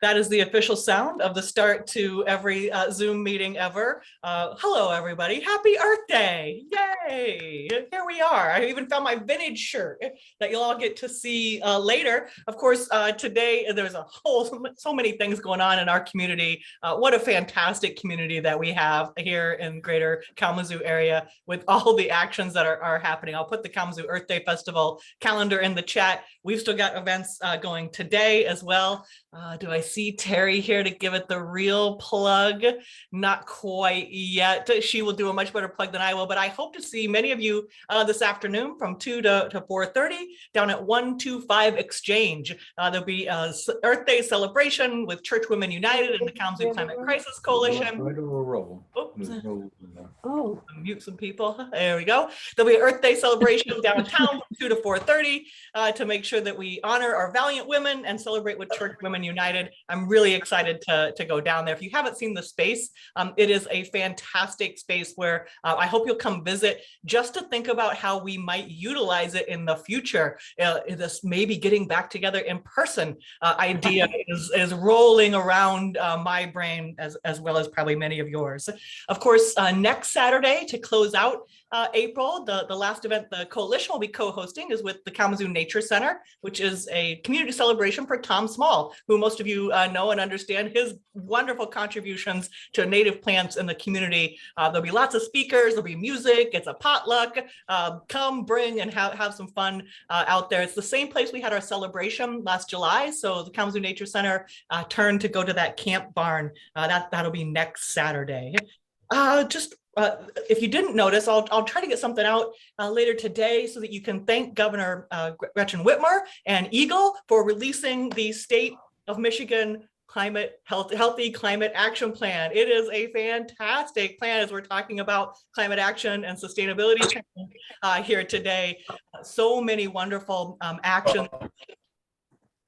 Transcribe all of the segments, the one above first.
That is the official sound of the start to every Zoom meeting ever. Hello, everybody. Happy Earth Day. Yay. Here we are. I even found my vintage shirt that you'll all get to see later. Of course, today there's so many things going on in our community. What a fantastic community that we have here in greater Kalamazoo area with all the actions that are happening. I'll put the Kalamazoo Earth Day Festival calendar in the chat. We've still got events going today as well. Do I see Terry here to give it the real plug? Not quite yet. She will do a much better plug than I will, but I hope to see many of you this afternoon from 2 to 4:30 down at 125 Exchange. There'll be a Earth Day celebration with Church Women United and the Kalamazoo Climate Crisis Coalition. Oh, mute some people. There we go. There'll be an Earth Day celebration downtown from 2 to 4:30 to make sure that we honor our valiant women and celebrate with Church Women United. I'm really excited to go down there. If you haven't seen the space, it is a fantastic space where I hope you'll come visit just to think about how we might utilize it in the future. This maybe getting back together in person idea is rolling around my brain as well as probably many of yours. Of course, next Saturday to close out April, the last event the coalition will be co-hosting is with the Kalamazoo Nature Center, which is a community celebration for Tom Small, who most of you know and understand his wonderful contributions to native plants in the community. There'll be lots of speakers, there'll be music, it's a potluck. Come, bring, and have some fun out there. It's the same place we had our celebration last July, so the Kalamazoo Nature Center turned to go to that camp barn. That'll be next Saturday. If you didn't notice, I'll try to get something out later today so that you can thank Governor Gretchen Whitmer and Eagle for releasing the State of Michigan Healthy Climate Action Plan. It is a fantastic plan as we're talking about climate action and sustainability here today. So many wonderful actions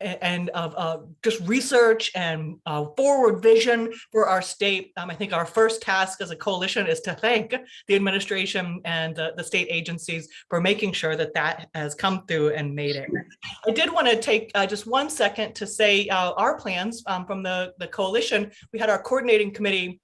and of just research and forward vision for our state. I think our first task as a coalition is to thank the administration and the state agencies for making sure that that has come through and made it. I did want to take just 1 second to say our plans from the coalition. We had our coordinating committee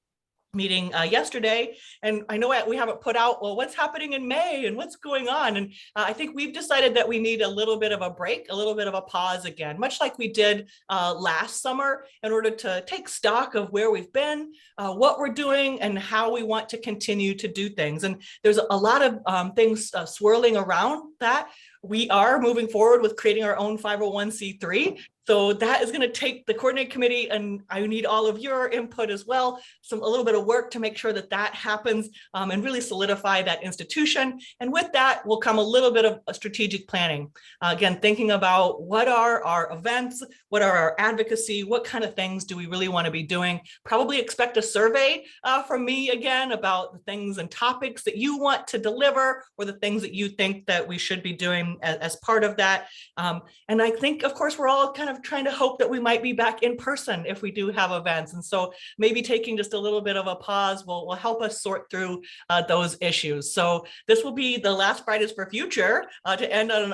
meeting yesterday, and I know we haven't put out, well, what's happening in May and what's going on, and I think we've decided that we need a little bit of a break, a little bit of a pause again, much like we did last summer, in order to take stock of where we've been, what we're doing, and how we want to continue to do things. And there's a lot of things swirling around that. We are moving forward with creating our own 501c3. So that is going to take the coordinating committee, and I need all of your input as well. A little bit of work to make sure that that happens and really solidify that institution. And with that will come a little bit of strategic planning. Again, thinking about what are our events, what are our advocacy, what kind of things do we really want to be doing. Probably expect a survey from me again about the things and topics that you want to deliver, or the things that you think that we should be doing as part of that. And I think, of course, we're all kind of trying to hope that we might be back in person if we do have events. And so maybe taking just a little bit of a pause will help us sort through those issues. So this will be the last Fridays for Future to end on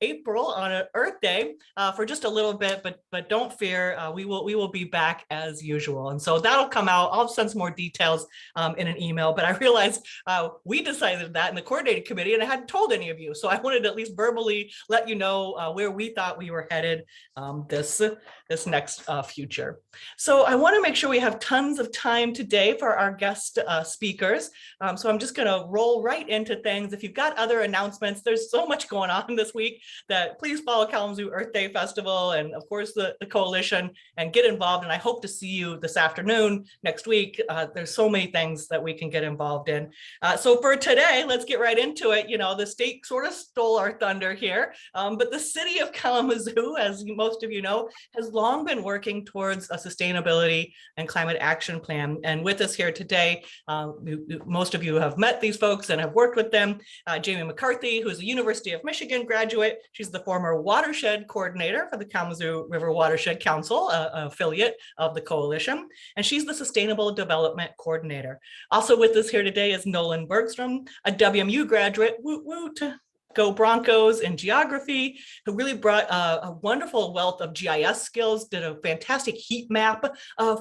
April on an Earth Day for just a little bit, but don't fear, we will be back as usual. And so that'll come out. I'll send some more details in an email, but I realized we decided that in the coordinating committee and I hadn't told any of you. So I wanted to at least verbally let you know where we thought we were headed this next future. So I want to make sure we have tons of time today for our guest speakers. So I'm just going to roll right into things. If you've got other announcements, there's so much going on this week that please follow Kalamazoo Earth Day Festival and of course the coalition and get involved. And I hope to see you this afternoon, next week. There's so many things that we can get involved in. So for today, let's get right into it. You know, the state sort of stole our thunder here, but the city of Kalamazoo, as most of you know, has long been working towards a sustainability and climate action plan. And with us here today, most of you have met these folks and have worked with them. Jamie McCarthy, who is a University of Michigan graduate. She's the former watershed coordinator for the Kalamazoo River Watershed Council, an affiliate of the coalition. And she's the sustainable development coordinator. Also with us here today is Nolan Bergstrom, a WMU graduate. Woot woot. Go Broncos in geography, who really brought a wonderful wealth of GIS skills, did a fantastic heat map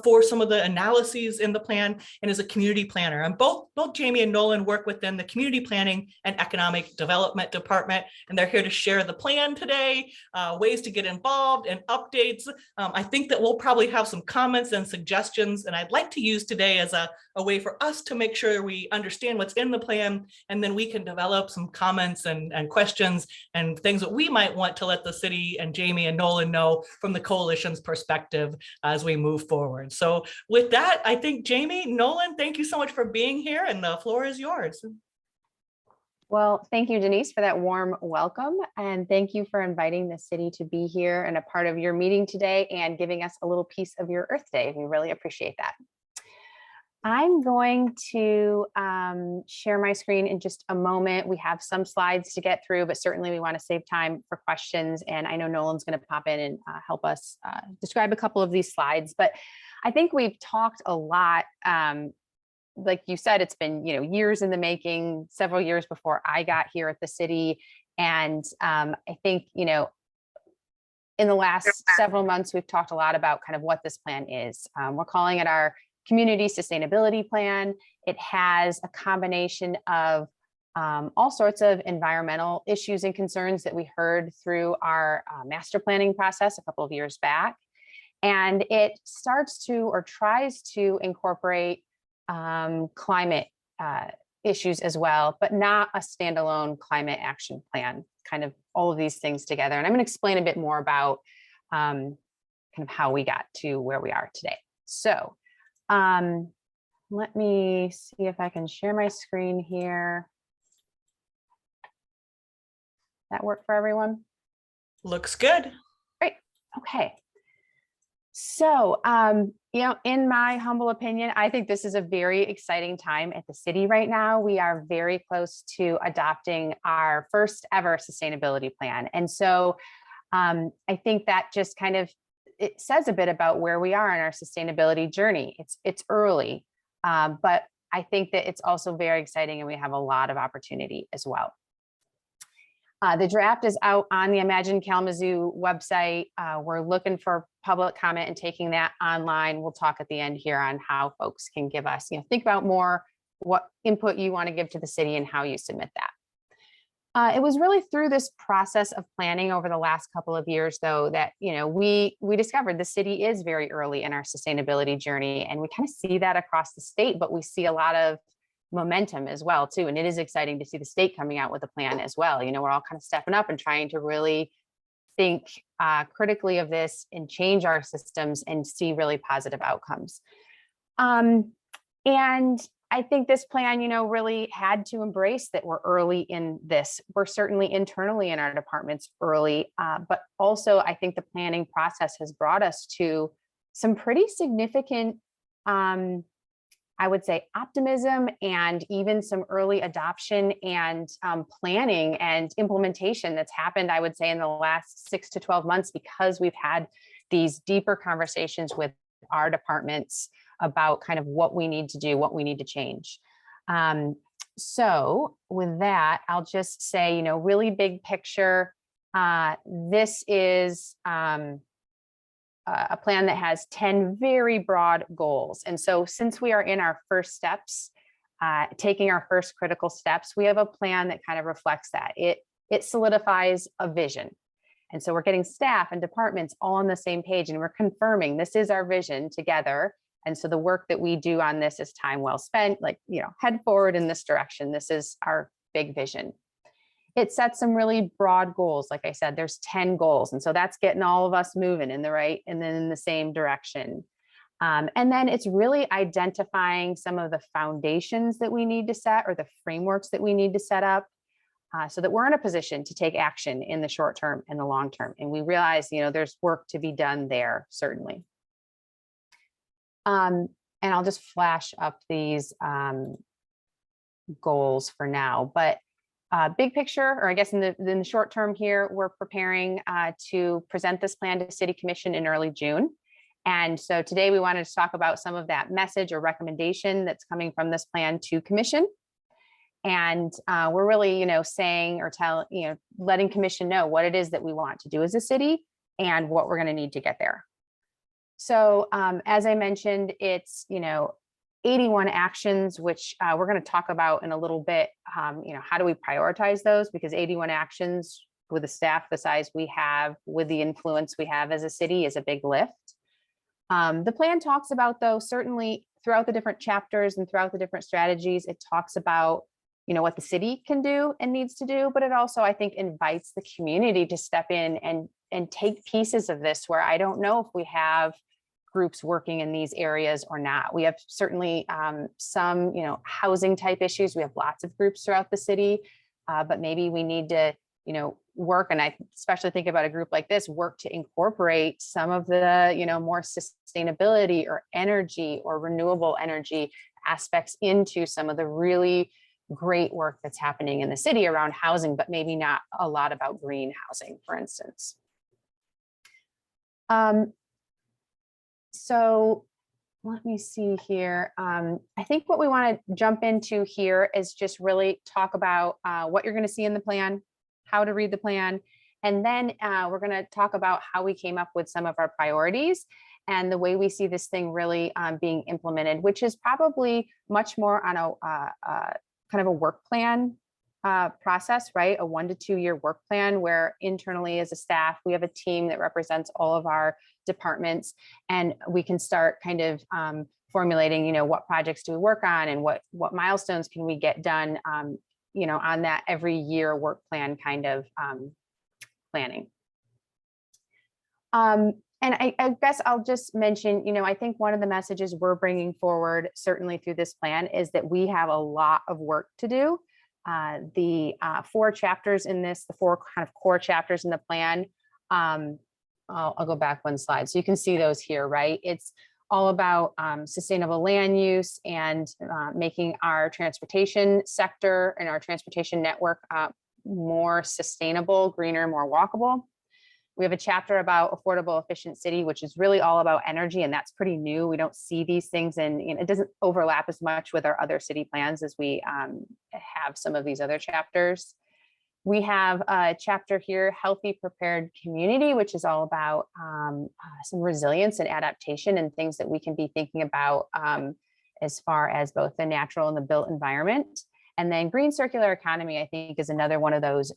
for some of the analyses in the plan, and is a community planner. And both Jamie and Nolan work within the community planning and economic development department, and they're here to share the plan today, ways to get involved and updates. I think that we'll probably have some comments and suggestions, and I'd like to use today as a way for us to make sure we understand what's in the plan, and then we can develop some comments and questions and things that we might want to let the city and Jamie and Nolan know from the coalition's perspective as we move forward. So with that, I think Jamie, Nolan, thank you so much for being here, and the floor is yours. Well, thank you, Denise, for that warm welcome. And thank you for inviting the city to be here and a part of your meeting today and giving us a little piece of your Earth Day. We really appreciate that. I'm going to share my screen in just a moment. We have some slides to get through, but certainly we want to save time for questions. And I know Nolan's going to pop in and help us describe a couple of these slides. But I think we've talked a lot. Like you said, it's been years in the making, several years before I got here at the city. And I think, in the last several months, we've talked a lot about kind of what this plan is. We're calling it our Community Sustainability Plan. It has a combination of all sorts of environmental issues and concerns that we heard through our master planning process a couple of years back. And it starts to or tries to incorporate climate issues as well, but not a standalone climate action plan, kind of all of these things together. And I'm going to explain a bit more about kind of how we got to where we are today. So let me see if I can share my screen here. That work for everyone? Looks good. Great. Okay. So, in my humble opinion, I think this is a very exciting time at the city right now. We are very close to adopting our first ever sustainability plan. And so I think that just kind of, it says a bit about where we are in our sustainability journey. It's early, but I think that it's also very exciting and we have a lot of opportunity as well. The draft is out on the Imagine Kalamazoo website. We're looking for public comment and taking that online. We'll talk at the end here on how folks can give us, think about more what input you want to give to the city and how you submit that. It was really through this process of planning over the last couple of years, though, that we discovered the city is very early in our sustainability journey, and we kind of see that across the state, but we see a lot of momentum as well too. And it is exciting to see the state coming out with a plan as well. We're all kind of stepping up and trying to really think critically of this and change our systems and see really positive outcomes. And I think this plan, really had to embrace that we're early in this. We're certainly internally in our departments early, but also I think the planning process has brought us to some pretty significant I would say optimism and even some early adoption and planning and implementation that's happened, I would say, in the last 6 to 12 months, because we've had these deeper conversations with our departments about kind of what we need to do, what we need to change. So with that, I'll just say, really big picture, this is a plan that has 10 very broad goals. And so since we are in our first steps, taking our first critical steps, we have a plan that kind of reflects that. It solidifies a vision. And so we're getting staff and departments all on the same page, and we're confirming this is our vision together. And so the work that we do on this is time well spent, head forward in this direction. This is our big vision. It sets some really broad goals. Like I said, there's 10 goals. And so that's getting all of us moving in the right and then in the same direction. And then it's really identifying some of the foundations that we need to set, or the frameworks that we need to set up, so that we're in a position to take action in the short term and the long term. And we realize, there's work to be done there, certainly. And I'll just flash up these goals for now. But big picture, or I guess in the short term here, we're preparing to present this plan to City Commission in early June. And so today we wanted to talk about some of that message or recommendation that's coming from this plan to Commission. And we're really, saying or letting commission know what it is that we want to do as a city and what we're going to need to get there. So as I mentioned, it's, 81 actions, which we're going to talk about in a little bit. How do we prioritize those? Because 81 actions with the staff the size we have, with the influence we have as a city, is a big lift. The plan talks about, though, certainly throughout the different chapters and throughout the different strategies, it talks about, what the city can do and needs to do, but it also, I think, invites the community to step in and take pieces of this where I don't know if we have groups working in these areas or not. We have certainly some, housing type issues. We have lots of groups throughout the city, but maybe we need to, work, and I especially think about a group like this, work to incorporate some of the, more sustainability or energy or renewable energy aspects into some of the really great work that's happening in the city around housing, but maybe not a lot about green housing, for instance. So let me see here. I think what we want to jump into here is just really talk about what you're going to see in the plan, how to read the plan, and then we're going to talk about how we came up with some of our priorities and the way we see this thing really being implemented, which is probably much more on a kind of a work plan process, right? A 1 to 2 year work plan where internally as a staff, we have a team that represents all of our departments, and we can start kind of formulating, what projects do we work on and what milestones can we get done, on that every year work plan kind of planning. And I guess I'll just mention, I think one of the messages we're bringing forward, certainly through this plan, is that we have a lot of work to do. The 4 chapters in this, the 4 kind of core chapters in the plan, I'll go back one slide. So you can see those here, right? It's all about sustainable land use and making our transportation sector and our transportation network more sustainable, greener, more walkable. We have a chapter about affordable, efficient city, which is really all about energy, and that's pretty new. We don't see these things, and it doesn't overlap as much with our other city plans as we have some of these other chapters. We have a chapter here, healthy, prepared community, which is all about some resilience and adaptation and things that we can be thinking about as far as both the natural and the built environment. And then green circular economy, I think, is another one of those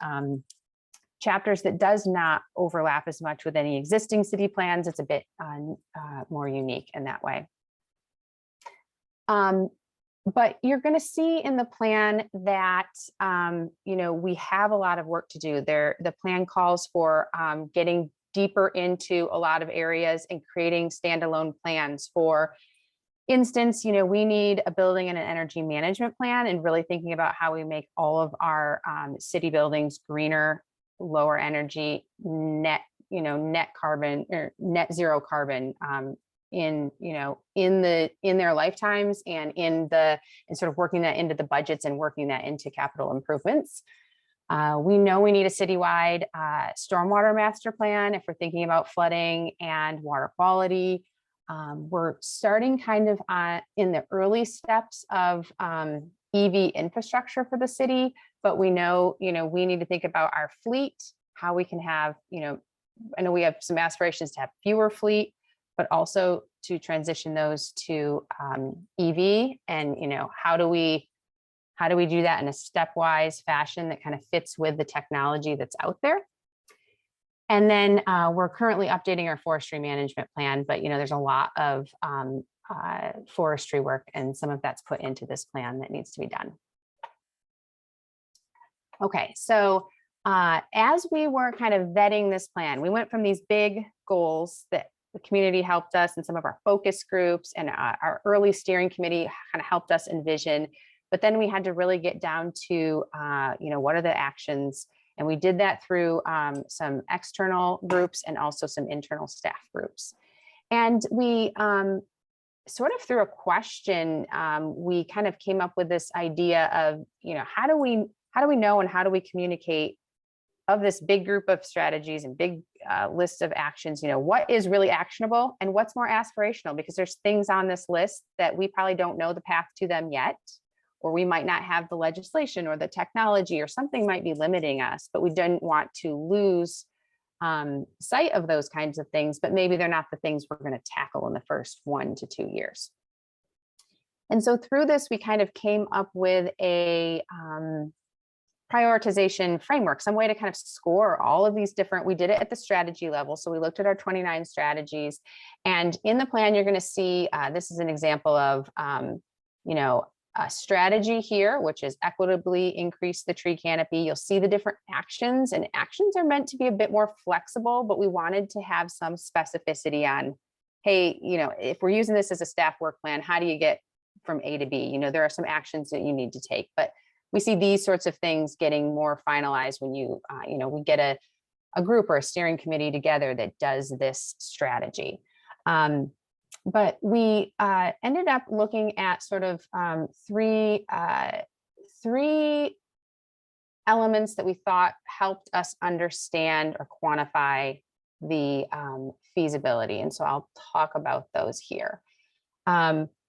chapters that does not overlap as much with any existing city plans. It's a bit more unique in that way. But you're going to see in the plan that, we have a lot of work to do there. The plan calls for getting deeper into a lot of areas and creating standalone plans. For instance, we need a building and an energy management plan, and really thinking about how we make all of our city buildings greener, lower energy, net carbon or net zero carbon in their lifetimes, and sort of working that into the budgets and working that into capital improvements. We know we need a citywide stormwater master plan if we're thinking about flooding and water quality. We're starting kind of in the early steps of EV infrastructure for the city, but we know, we need to think about our fleet, how we can have, I know we have some aspirations to have fewer fleet, but also to transition those to EV, and how do we do that in a stepwise fashion that kind of fits with the technology that's out there. And then we're currently updating our forestry management plan, but there's a lot of forestry work, and some of that's put into this plan that needs to be done. Okay, so as we were kind of vetting this plan, we went from these big goals that the community helped us, and some of our focus groups and our early steering committee kind of helped us envision. But then we had to really get down to, what are the actions? And we did that through some external groups and also some internal staff groups. And we sort of through a question, we kind of came up with this idea of, how do we know and how do we communicate of this big group of strategies and big list of actions, what is really actionable and what's more aspirational, because there's things on this list that we probably don't know the path to them yet, or we might not have the legislation or the technology, or something might be limiting us, but we didn't want to lose sight of those kinds of things, but maybe they're not the things we're going to tackle in the first 1 to 2 years. And so through this, we kind of came up with a prioritization framework, some way to kind of score all of these different, we did it at the strategy level. So we looked at our 29 strategies, and in the plan, you're going to see, this is an example of, a strategy here, which is equitably increase the tree canopy. You'll see the different actions, and actions are meant to be a bit more flexible, but we wanted to have some specificity on, hey, if we're using this as a staff work plan, how do you get from A to B? There are some actions that you need to take, but we see these sorts of things getting more finalized when we get a group or a steering committee together that does this strategy. But we ended up looking at sort of three elements that we thought helped us understand or quantify the feasibility. And so I'll talk about those here.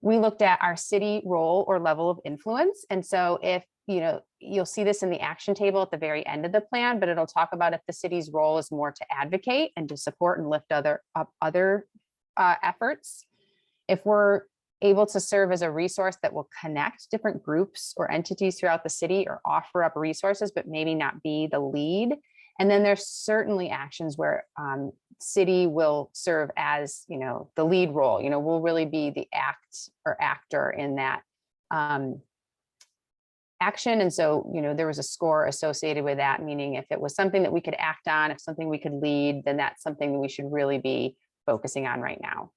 We looked at our city role or level of influence. And so if, you'll see this in the action table at the very end of the plan, but it'll talk about if the city's role is more to advocate and to support and lift other efforts. If we're able to serve as a resource that will connect different groups or entities throughout the city, or offer up resources, but maybe not be the lead. And then there's certainly actions where city will serve as, the lead role, will really be the actor in that action. And so, there was a score associated with that, meaning if it was something that we could act on, if something we could lead, then that's something that we should really be focusing on right now.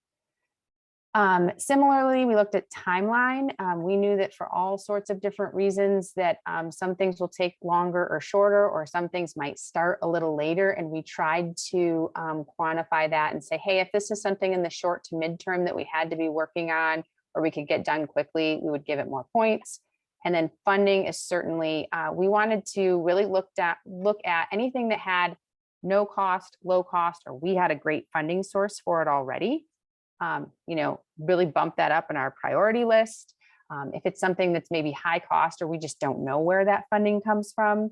Similarly, we looked at timeline. We knew that for all sorts of different reasons that some things will take longer or shorter, or some things might start a little later. And we tried to quantify that and say, hey, if this is something in the short to midterm that we had to be working on, or we could get done quickly, we would give it more points. And then funding is certainly, we wanted to really look at anything that had no cost, low cost, or we had a great funding source for it already. Really bump that up in our priority list. If it's something that's maybe high cost, or we just don't know where that funding comes from.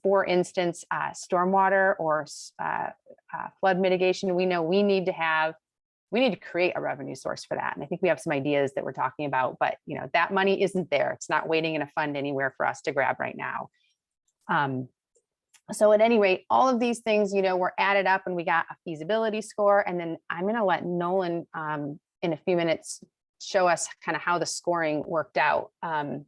For instance, stormwater or flood mitigation, we know we need to create a revenue source for that. And I think we have some ideas that we're talking about, but that money isn't there. It's not waiting in a fund anywhere for us to grab right now. So at any rate, all of these things, were added up and we got a feasibility score. And then I'm going to let Nolan in a few minutes show us kind of how the scoring worked out. But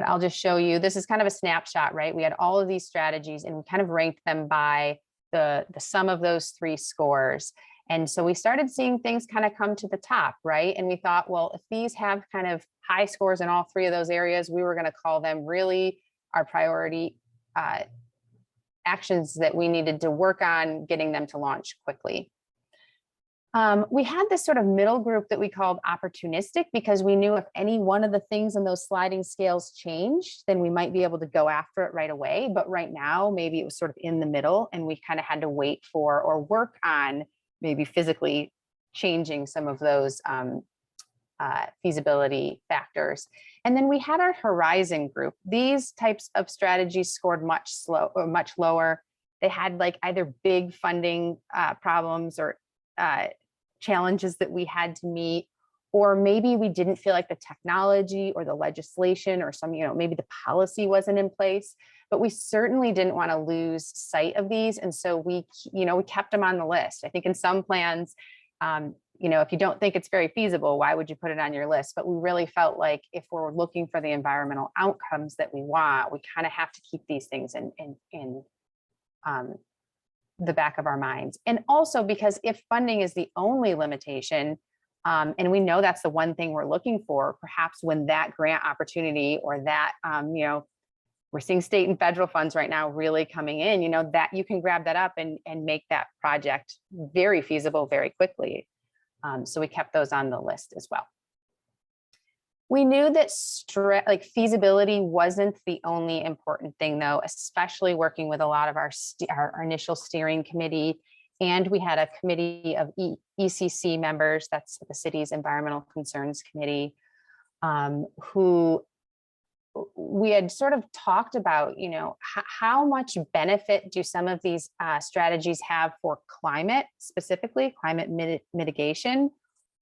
I'll just show you, this is kind of a snapshot, right? We had all of these strategies and we kind of ranked them by the sum of those 3 scores. And so we started seeing things kind of come to the top, right? And we thought, well, if these have kind of high scores in all 3 of those areas, we were going to call them really our priority actions that we needed to work on getting them to launch quickly. We had this sort of middle group that we called opportunistic, because we knew if any one of the things in those sliding scales changed, then we might be able to go after it right away. But right now, maybe it was sort of in the middle and we kind of had to wait for or work on maybe physically changing some of those feasibility factors. And then we had our horizon group. These types of strategies scored much lower. They had like either big funding problems or challenges that we had to meet, or maybe we didn't feel like the technology or the legislation or some, maybe the policy wasn't in place, but we certainly didn't want to lose sight of these. And so we kept them on the list. I think in some plans, if you don't think it's very feasible, why would you put it on your list? But we really felt like if we're looking for the environmental outcomes that we want, we kind of have to keep these things in the back of our minds. And also because if funding is the only limitation, and we know that's the one thing we're looking for, perhaps when that grant opportunity or that, we're seeing state and federal funds right now really coming in, that you can grab that up and make that project very feasible very quickly. So we kept those on the list as well. We knew that feasibility wasn't the only important thing, though, especially working with a lot of our initial steering committee. And we had a committee of ECC members, that's the city's Environmental Concerns Committee. who we had sort of talked about, how much benefit do some of these strategies have for climate, specifically climate mitigation,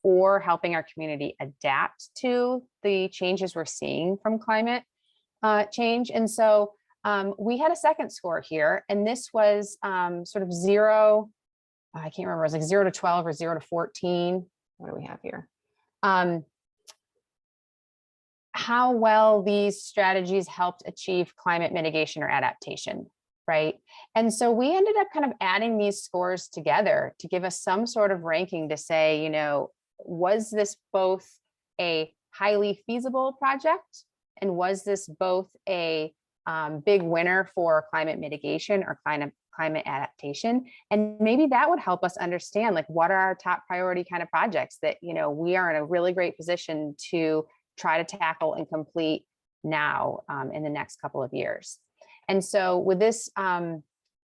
or helping our community adapt to the changes we're seeing from climate change. And so we had a second score here, and this was sort of 0, I can't remember, it was like 0 to 12 or 0 to 14. What do we have here? How well these strategies helped achieve climate mitigation or adaptation, right? And so we ended up kind of adding these scores together to give us some sort of ranking to say, was this both a highly feasible project, and was this both a big winner for climate mitigation or climate adaptation? And maybe that would help us understand, like, what are our top priority kind of projects that, we are in a really great position to try to tackle and complete now in the next couple of years. And so with this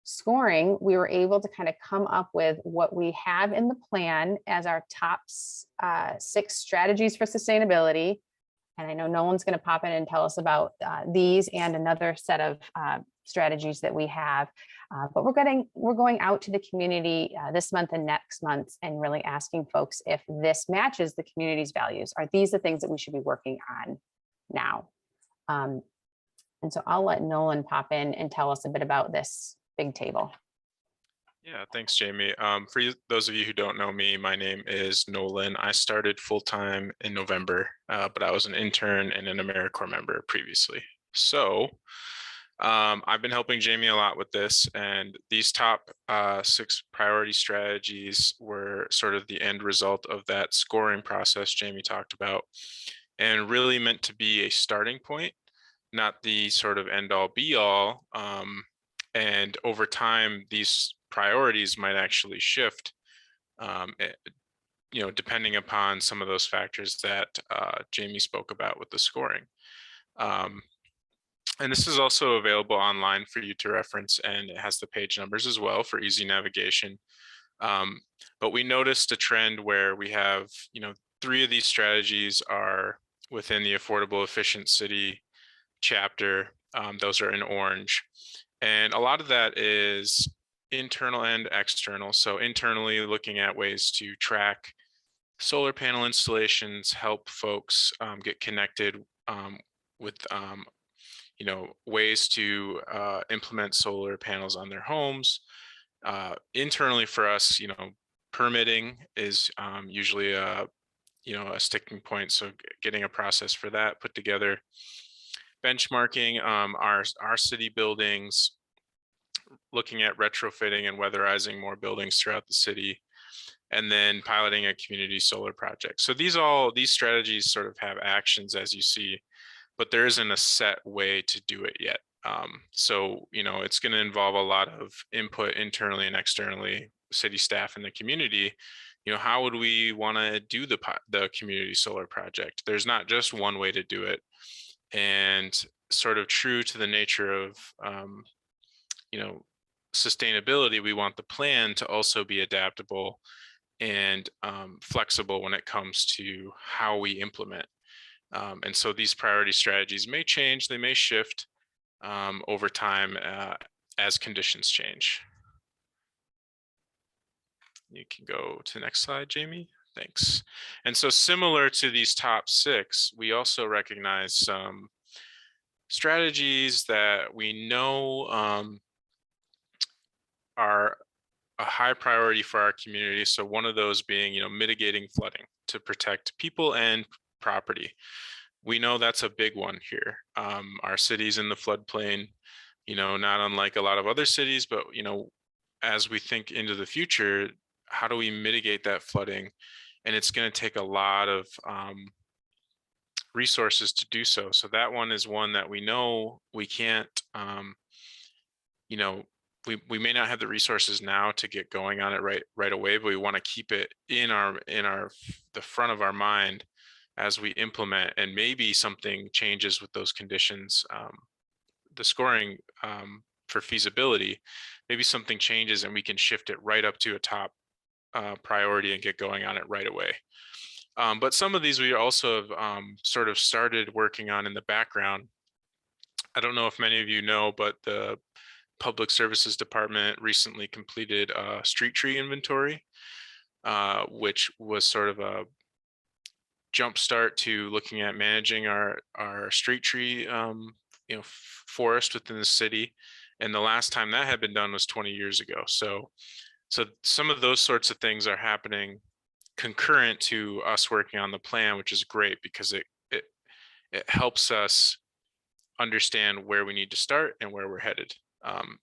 scoring, we were able to kind of come up with what we have in the plan as our top 6 strategies for sustainability. And I know Nolan's going to pop in and tell us about these and another set of strategies that we have. But we're going out to the community this month and next month and really asking folks if this matches the community's values. Are these the things that we should be working on now? And so I'll let Nolan pop in and tell us a bit about this big table. Yeah, thanks, Jamie. For those of you who don't know me, my name is Nolan. I started full-time in November, but I was an intern and an AmeriCorps member previously. So I've been helping Jamie a lot with this, and these top 6 priority strategies were sort of the end result of that scoring process Jamie talked about, and really meant to be a starting point, not the sort of end all be all. And over time, these priorities might actually shift, depending upon some of those factors that Jamie spoke about with the scoring. And this is also available online for you to reference, and it has the page numbers as well for easy navigation. But we noticed a trend where we have, 3 of these strategies are within the Affordable Efficient City chapter. Those are in orange. And a lot of that is internal and external. So internally, looking at ways to track solar panel installations, help folks get connected with ways to implement solar panels on their homes. Internally for us, permitting is usually a sticking point. So getting a process for that put together. Benchmarking our city buildings, looking at retrofitting and weatherizing more buildings throughout the city, and then piloting a community solar project. So these strategies sort of have actions, as you see, but there isn't a set way to do it yet. So it's going to involve a lot of input internally and externally, city staff and the community. How would we want to do the community solar project? There's not just one way to do it. And sort of true to the nature of sustainability, we want the plan to also be adaptable and flexible when it comes to how we implement. And so these priority strategies may change, they may shift over time as conditions change. You can go to the next slide, Jamie. Thanks. And so similar to these top 6, we also recognize some strategies that we know are a high priority for our community. So one of those being, mitigating flooding to protect people and property. We know that's a big one here. Our city's in the floodplain, not unlike a lot of other cities, but, as we think into the future, how do we mitigate that flooding? And it's going to take a lot of resources to do so. So that one is one that we know we can't, we may not have the resources now to get going on it right away, but we want to keep it in the front of our mind as we implement, and maybe something changes with those conditions. The scoring for feasibility, maybe something changes and we can shift it right up to a top priority and get going on it right away. But some of these we also have sort of started working on in the background. I don't know if many of you know, but the Public Services Department recently completed a street tree inventory, which was sort of a jumpstart to looking at managing our street tree forest within the city. And the last time that had been done was 20 years ago. So some of those sorts of things are happening concurrent to us working on the plan, which is great because it helps us understand where we need to start and where we're headed.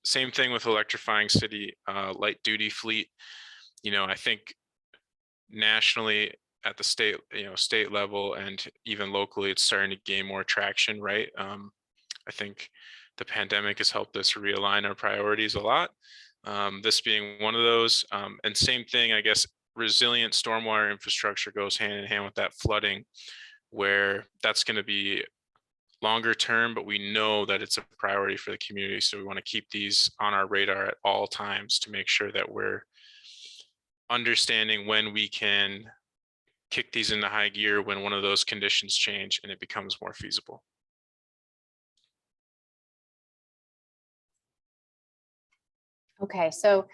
Same thing with electrifying city light duty fleet. I think nationally at the state level and even locally, it's starting to gain more traction, right? I think the pandemic has helped us realign our priorities a lot. This being one of those. And same thing, I guess, resilient stormwater infrastructure goes hand in hand with that flooding, where that's going to be longer term, but we know that it's a priority for the community. So we want to keep these on our radar at all times to make sure that we're understanding when we can kick these into high gear when one of those conditions change and it becomes more feasible. Okay, so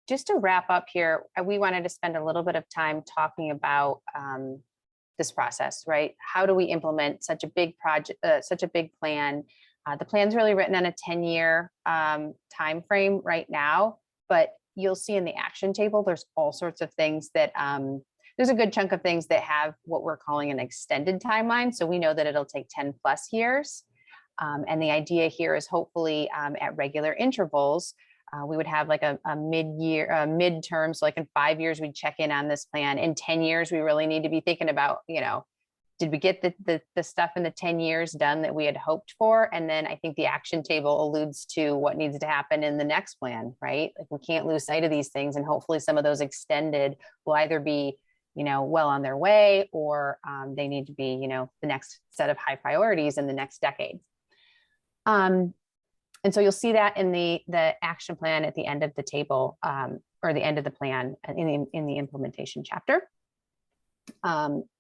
just to wrap up here, we wanted to spend a little bit of time talking about this process, right? How do we implement such a big project, such a big plan? The plan's really written on a 10-year time frame right now, but you'll see in the action table, there's all sorts of things that there's a good chunk of things that have what we're calling an extended timeline. So we know that it'll take 10 plus years. And the idea here is hopefully at regular intervals, we would have like a mid-year, midterm. So like in 5 years, we'd check in on this plan. In 10 years, we really need to be thinking about, did we get the stuff in the 10 years done that we had hoped for? And then I think the action table alludes to what needs to happen in the next plan, right? Like we can't lose sight of these things. And hopefully some of those extended will either be, well on their way, or they need to be, the next set of high priorities in the next decade. And so you'll see that in the action plan at the end of the table, or the end of the plan in the implementation chapter.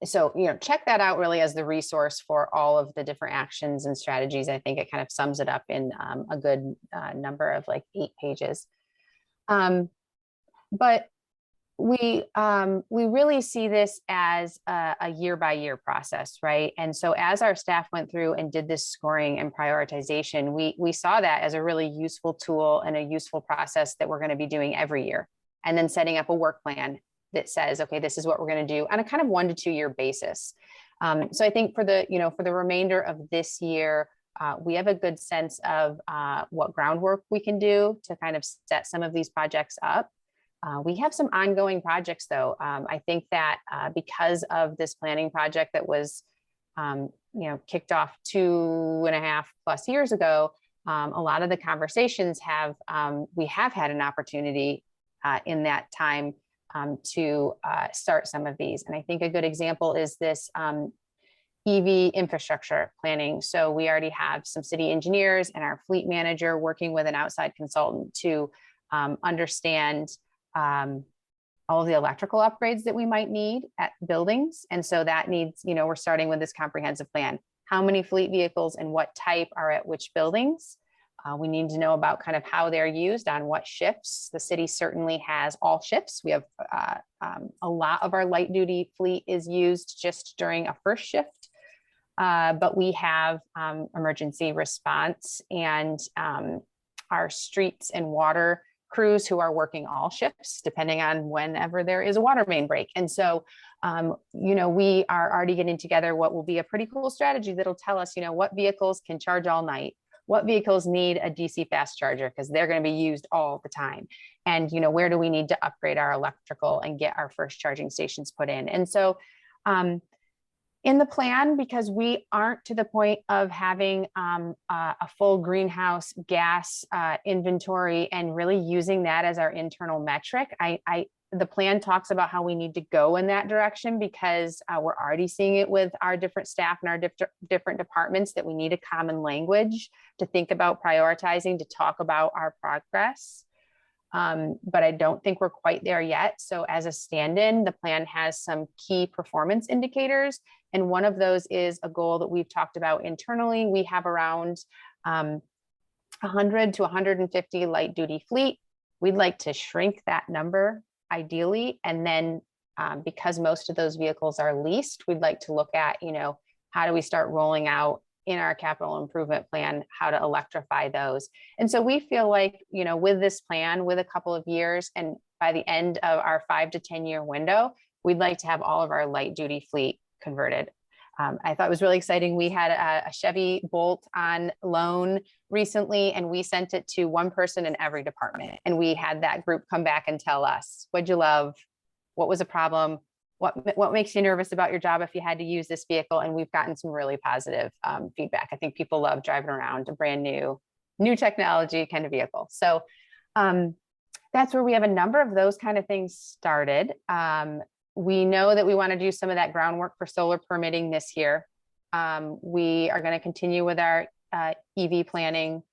So, check that out really as the resource for all of the different actions and strategies. I think it kind of sums it up in a good number of like 8 pages. But we really see this as a year-by-year process, right? And so as our staff went through and did this scoring and prioritization, we saw that as a really useful tool and a useful process that we're going to be doing every year. And then setting up a work plan that says, okay, this is what we're going to do on a kind of 1 to 2 year basis. So I think for the remainder of this year, we have a good sense of what groundwork we can do to kind of set some of these projects up. We have some ongoing projects though. I think that because of this planning project that was, kicked off 2.5+ years ago, a lot of the conversations we have had an opportunity in that time to start some of these. And I think a good example is this EV infrastructure planning. So we already have some city engineers and our fleet manager working with an outside consultant to understand all of the electrical upgrades that we might need at buildings. And so that needs, we're starting with this comprehensive plan. How many fleet vehicles and what type are at which buildings? We need to know about kind of how they're used on what shifts. The city certainly has all shifts. We have a lot of our light duty fleet is used just during a first shift, but we have emergency response and our streets and water crews who are working all shifts, depending on whenever there is a water main break. And so, we are already getting together what will be a pretty cool strategy that'll tell us, what vehicles can charge all night, what vehicles need a DC fast charger because they're going to be used all the time. And, where do we need to upgrade our electrical and get our first charging stations put in? And so in the plan, because we aren't to the point of having a full greenhouse gas inventory and really using that as our internal metric, the plan talks about how we need to go in that direction because we're already seeing it with our different staff and our different departments that we need a common language to think about prioritizing, to talk about our progress. but I don't think we're quite there yet. So as a stand-in, the plan has some key performance indicators. And one of those is a goal that we've talked about internally. We have around 100 to 150 light duty fleet. We'd like to shrink that number ideally. And then because most of those vehicles are leased, we'd like to look at, how do we start rolling out in our capital improvement plan, how to electrify those. And so we feel like, with this plan, with a couple of years, and by the end of our 5 to 10 year window, we'd like to have all of our light duty fleet converted. I thought it was really exciting. We had a Chevy Bolt on loan recently, and we sent it to one person in every department. And we had that group come back and tell us, what'd you love? What was a problem? What makes you nervous about your job if you had to use this vehicle? And we've gotten some really positive feedback. I think people love driving around a brand new technology kind of vehicle. So that's where we have a number of those kind of things started. We know that we want to do some of that groundwork for solar permitting this year. We are going to continue with our EV planning.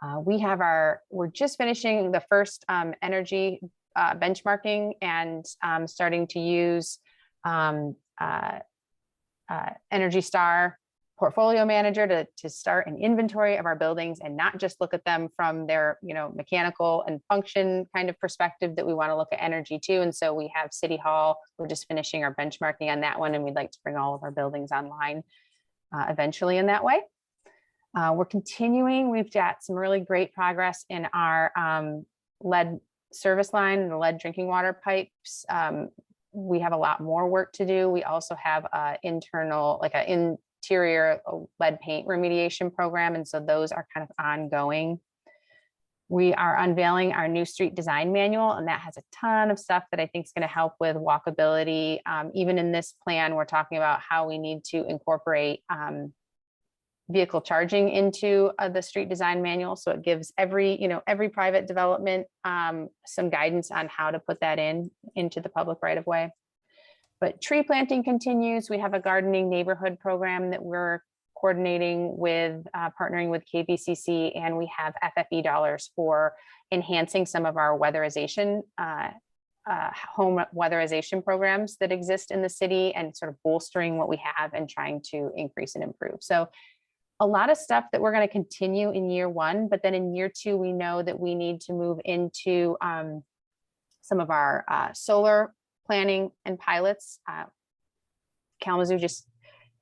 We're just finishing the first energy benchmarking and starting to use Energy Star portfolio manager to start an inventory of our buildings and not just look at them from their mechanical and function kind of perspective, that we want to look at energy too. And so we have City Hall, we're just finishing our benchmarking on that one, and we'd like to bring all of our buildings online eventually in that way. We're continuing. We've got some really great progress in our lead service line and the lead drinking water pipes. We have a lot more work to do. We also have an interior lead paint remediation program. And so those are kind of ongoing. We are unveiling our new street design manual, and that has a ton of stuff that I think is going to help with walkability. Even in this plan, we're talking about how we need to incorporate vehicle charging into the street design manual. So it gives every private development some guidance on how to put that into the public right of way. But tree planting continues. We have a gardening neighborhood program that we're coordinating with, partnering with KBCC, and we have FFE dollars for enhancing some of our weatherization, home weatherization programs that exist in the city, and sort of bolstering what we have and trying to increase and improve. So a lot of stuff that we're going to continue in year one, but then in year two, we know that we need to move into some of our solar planning and pilots. Kalamazoo, just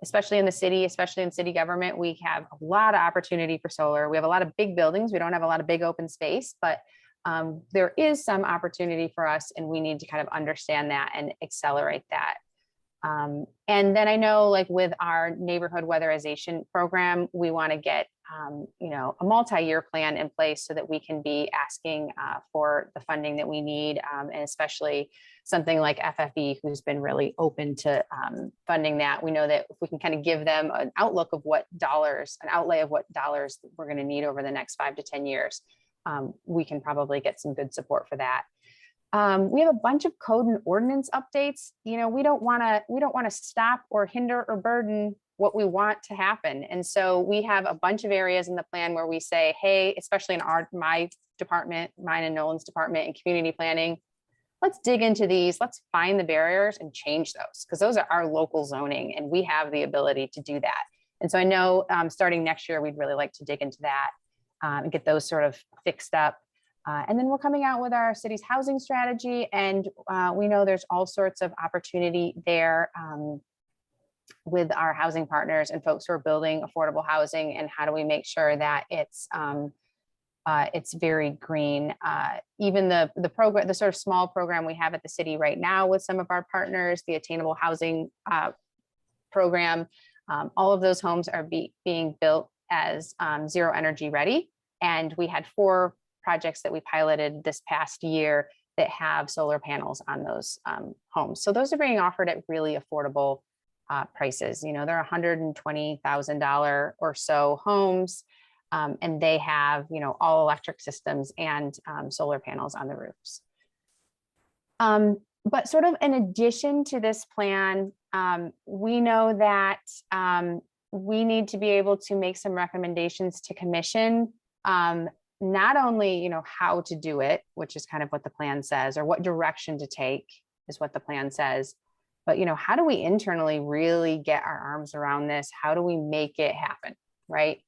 especially in the city, especially in city government, we have a lot of opportunity for solar. We have a lot of big buildings. We don't have a lot of big open space, but there is some opportunity for us, and we need to kind of understand that and accelerate that. And then I know, like with our neighborhood weatherization program, we want to get, a multi-year plan in place so that we can be asking for the funding that we need, and especially something like FFE, who's been really open to funding that. We know that if we can kind of give them an outlook of an outlay of what dollars we're going to need over the next 5 to 10 years, we can probably get some good support for that. We have a bunch of code and ordinance updates. We don't want to stop or hinder or burden what we want to happen. And so we have a bunch of areas in the plan where we say, hey, especially in my department, mine and Nolan's department in community planning, let's dig into these, let's find the barriers and change those, because those are our local zoning and we have the ability to do that. And so I know starting next year, we'd really like to dig into that and get those sort of fixed up. And then we're coming out with our city's housing strategy, and we know there's all sorts of opportunity there with our housing partners and folks who are building affordable housing, and how do we make sure that it's very green. Even the program, the sort of small program we have at the city right now with some of our partners, the attainable housing program, all of those homes are being built as zero energy ready. And we had 4 projects that we piloted this past year that have solar panels on those homes. So those are being offered at really affordable prices. They're $120,000 or so homes, and they have, all electric systems and solar panels on the roofs. But sort of in addition to this plan, we know that we need to be able to make some recommendations to commission not only, how to do it, which is kind of what the plan says, or what direction to take is what the plan says, but, how do we internally really get our arms around this? How do we make it happen, right?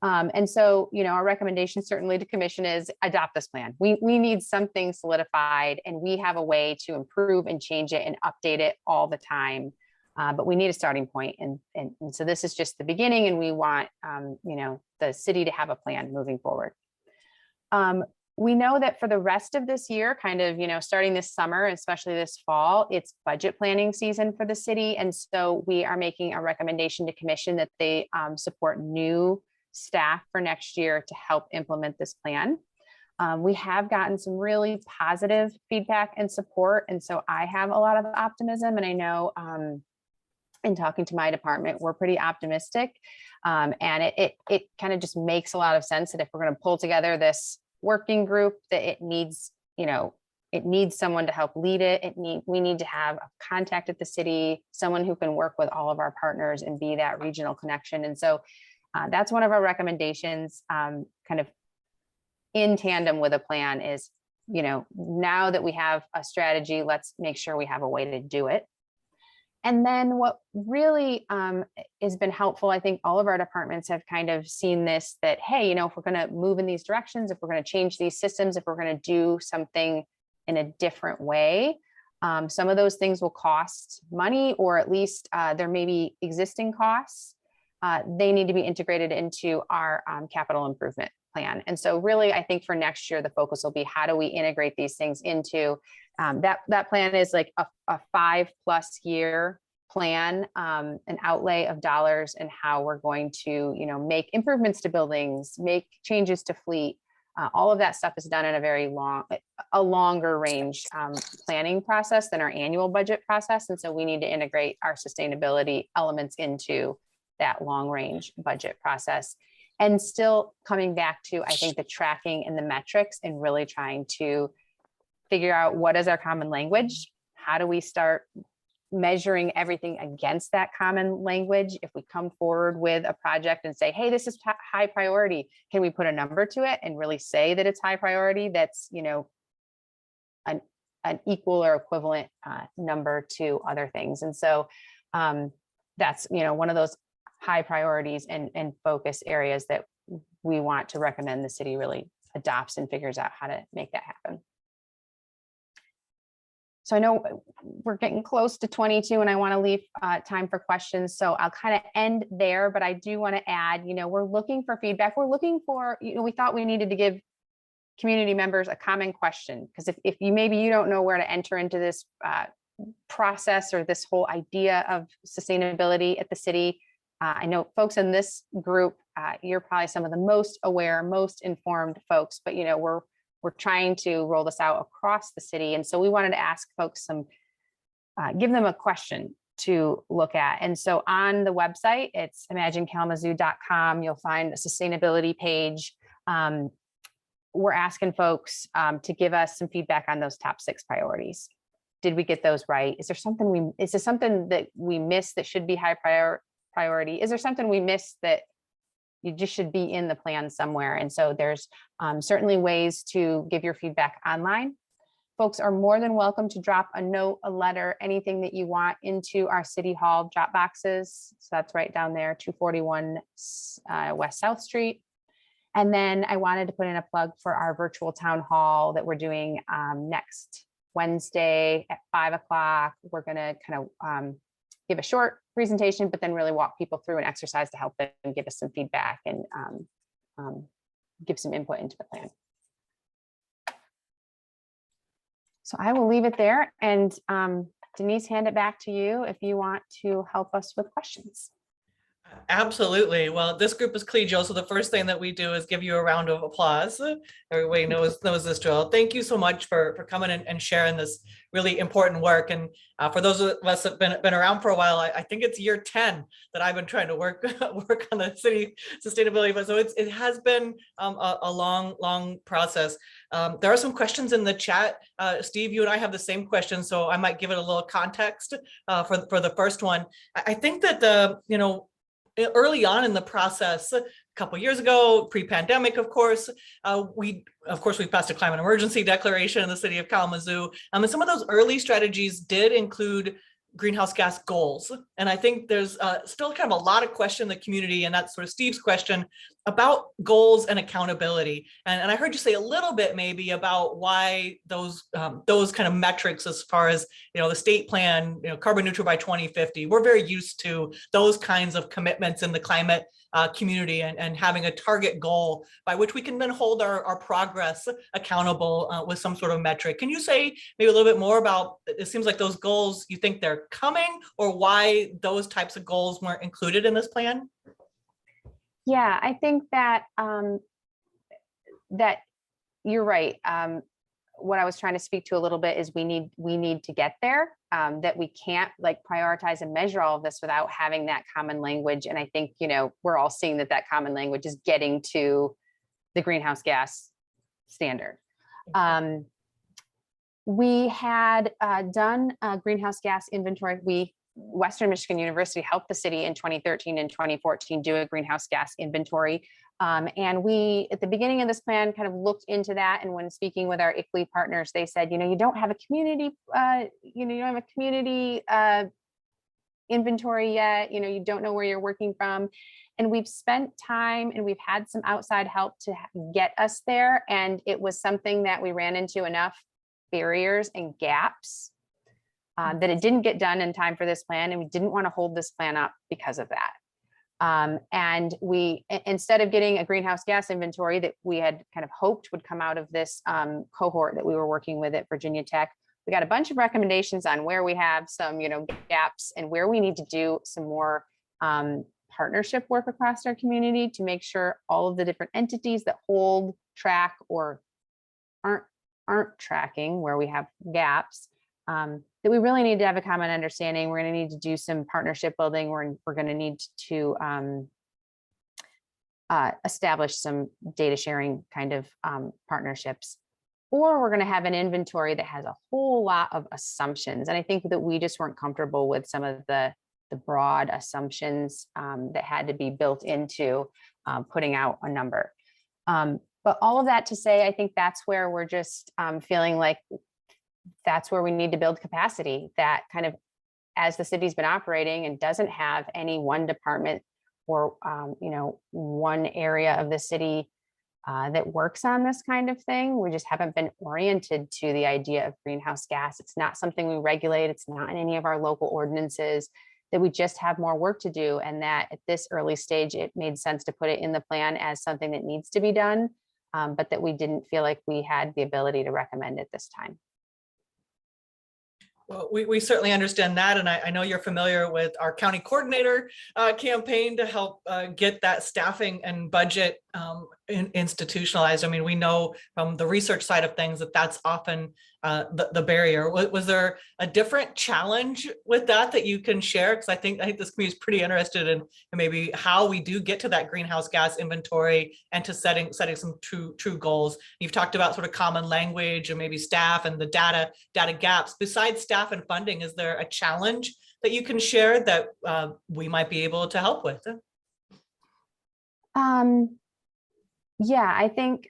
And so, our recommendation certainly to commission is adopt this plan. We need something solidified, and we have a way to improve and change it and update it all the time. But we need a starting point. And so this is just the beginning, and we want, the city to have a plan moving forward. We know that for the rest of this year, kind of, starting this summer, especially this fall, it's budget planning season for the city. And so we are making a recommendation to commission that they support new staff for next year to help implement this plan. We have gotten some really positive feedback and support. And so I have a lot of optimism, and I know in talking to my department, we're pretty optimistic. And it kind of just makes a lot of sense that if we're going to pull together this working group, that it needs someone to help lead it. We need to have a contact at the city, someone who can work with all of our partners and be that regional connection. And so that's one of our recommendations, kind of in tandem with a plan is, now that we have a strategy, let's make sure we have a way to do it. And then what really has been helpful, I think all of our departments have kind of seen this, that, hey, if we're going to move in these directions, if we're going to change these systems, if we're going to do something in a different way, some of those things will cost money, or at least there may be existing costs. They need to be integrated into our capital improvement plan. And so really, I think for next year, the focus will be, how do we integrate these things into that plan is like a 5+ year plan, an outlay of dollars, and how we're going to, make improvements to buildings, make changes to fleet. All of that stuff is done in a longer range planning process than our annual budget process. And so we need to integrate our sustainability elements into that long range budget process. And still coming back to, I think, the tracking and the metrics, and really trying to figure out what is our common language. How do we start measuring everything against that common language? If we come forward with a project and say, hey, this is high priority, can we put a number to it and really say that it's high priority? That's, an equal or equivalent number to other things. And so that's, one of those high priorities and focus areas that we want to recommend the city really adopts and figures out how to make that happen. So I know we're getting close to 22, and I want to leave time for questions. So I'll kind of end there, but I do want to add, we're looking for feedback. We're looking for, we thought we needed to give community members a common question, because if you don't know where to enter into this process or this whole idea of sustainability at the city, I know folks in this group, you're probably some of the most aware, most informed folks, but we're trying to roll this out across the city. And so we wanted to ask folks give them a question to look at. And so on the website, it's imaginekalamazoo.com. You'll find a sustainability page. We're asking folks to give us some feedback on those top 6 priorities. Did we get those right? Is there something that we missed that should be high priority? Is there something we missed that you just should be in the plan somewhere? And so there's certainly ways to give your feedback online. Folks are more than welcome to drop a note, a letter, anything that you want into our City Hall drop boxes. So that's right down there, 241 West South Street. And then I wanted to put in a plug for our virtual town hall that we're doing next Wednesday at 5 o'clock. We're going to kind of give a short presentation, but then really walk people through an exercise to help them give us some feedback and give some input into the plan. So I will leave it there, and Denise, hand it back to you if you want to help us with questions. Absolutely. Well, this group is collegial, so the first thing that we do is give you a round of applause. Everybody knows this drill. Thank you so much for coming and sharing this really important work. And for those of us that have been around for a while, I think it's year 10 that I've been trying to work on the city sustainability. But so it has been a long process. There are some questions in the chat. Steve, you and I have the same question, so I might give it a little context for the first one. I think that early on in the process, couple years ago, pre-pandemic, of course. We passed a climate emergency declaration in the city of Kalamazoo. And some of those early strategies did include greenhouse gas goals. And I think there's still kind of a lot of question in the community, and that's sort of Steve's question about goals and accountability. And I heard you say a little bit maybe about why those kind of metrics, as far as, the state plan, carbon neutral by 2050, we're very used to those kinds of commitments in the climate community, and having a target goal by which we can then hold our progress accountable with some sort of metric. Can you say maybe a little bit more about, it seems like those goals, you think they're coming, or why those types of goals weren't included in this plan? Yeah, I think that that you're right. What I was trying to speak to a little bit is we need to get there, that we can't prioritize and measure all of this without having that common language. And I think, we're all seeing that common language is getting to the greenhouse gas standard. We had done a greenhouse gas inventory. Western Michigan University helped the city in 2013 and 2014 do a greenhouse gas inventory. And we, at the beginning of this plan, kind of looked into that. And when speaking with our ICLEI partners, they said, you don't have a community, you don't have a community inventory yet, you don't know where you're working from. And we've spent time and we've had some outside help to get us there. And it was something that we ran into enough barriers and gaps that it didn't get done in time for this plan. And we didn't want to hold this plan up because of that. And we, instead of getting a greenhouse gas inventory that we had kind of hoped would come out of this cohort that we were working with at Virginia Tech, we got a bunch of recommendations on where we have some, gaps and where we need to do some more partnership work across our community to make sure all of the different entities that hold, track, or aren't tracking where we have gaps, that we really need to have a common understanding. We're going to need to do some partnership building. We're going to need to establish some data sharing kind of partnerships, or we're going to have an inventory that has a whole lot of assumptions. And I think that we just weren't comfortable with some of the broad assumptions that had to be built into putting out a number. But all of that to say, I think that's where we're just feeling like that's where we need to build capacity, that kind of as the city's been operating and doesn't have any one department or, one area of the city that works on this kind of thing. We just haven't been oriented to the idea of greenhouse gas. It's not something we regulate. It's not in any of our local ordinances, that we just have more work to do. And that at this early stage, it made sense to put it in the plan as something that needs to be done, but that we didn't feel like we had the ability to recommend it this time. Well, we certainly understand that. And I know you're familiar with our county coordinator campaign to help get that staffing and budget institutionalized. I mean, we know from the research side of things that that's often the barrier. Was there a different challenge with that you can share? Because I think this community is pretty interested in maybe how we do get to that greenhouse gas inventory and to setting some true goals. You've talked about sort of common language and maybe staff and the data gaps. Besides staff and funding, is there a challenge that you can share that we might be able to help with? Yeah, I think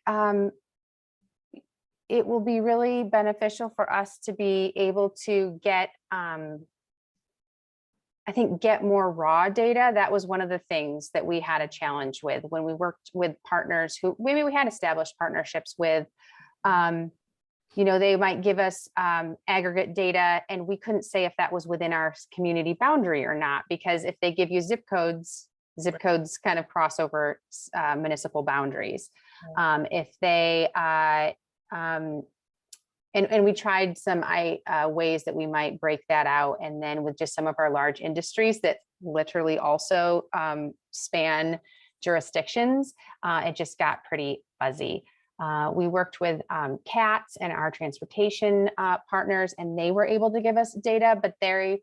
it will be really beneficial for us to be able to get, get more raw data. That was one of the things that we had a challenge with when we worked with partners who maybe we had established partnerships with. They might give us aggregate data and we couldn't say if that was within our community boundary or not, because if they give you zip codes kind of cross over municipal boundaries. If they, and we tried some ways that we might break that out. And then with just some of our large industries that literally also span jurisdictions, it just got pretty fuzzy. We worked with CATS and our transportation partners, and they were able to give us data, but they,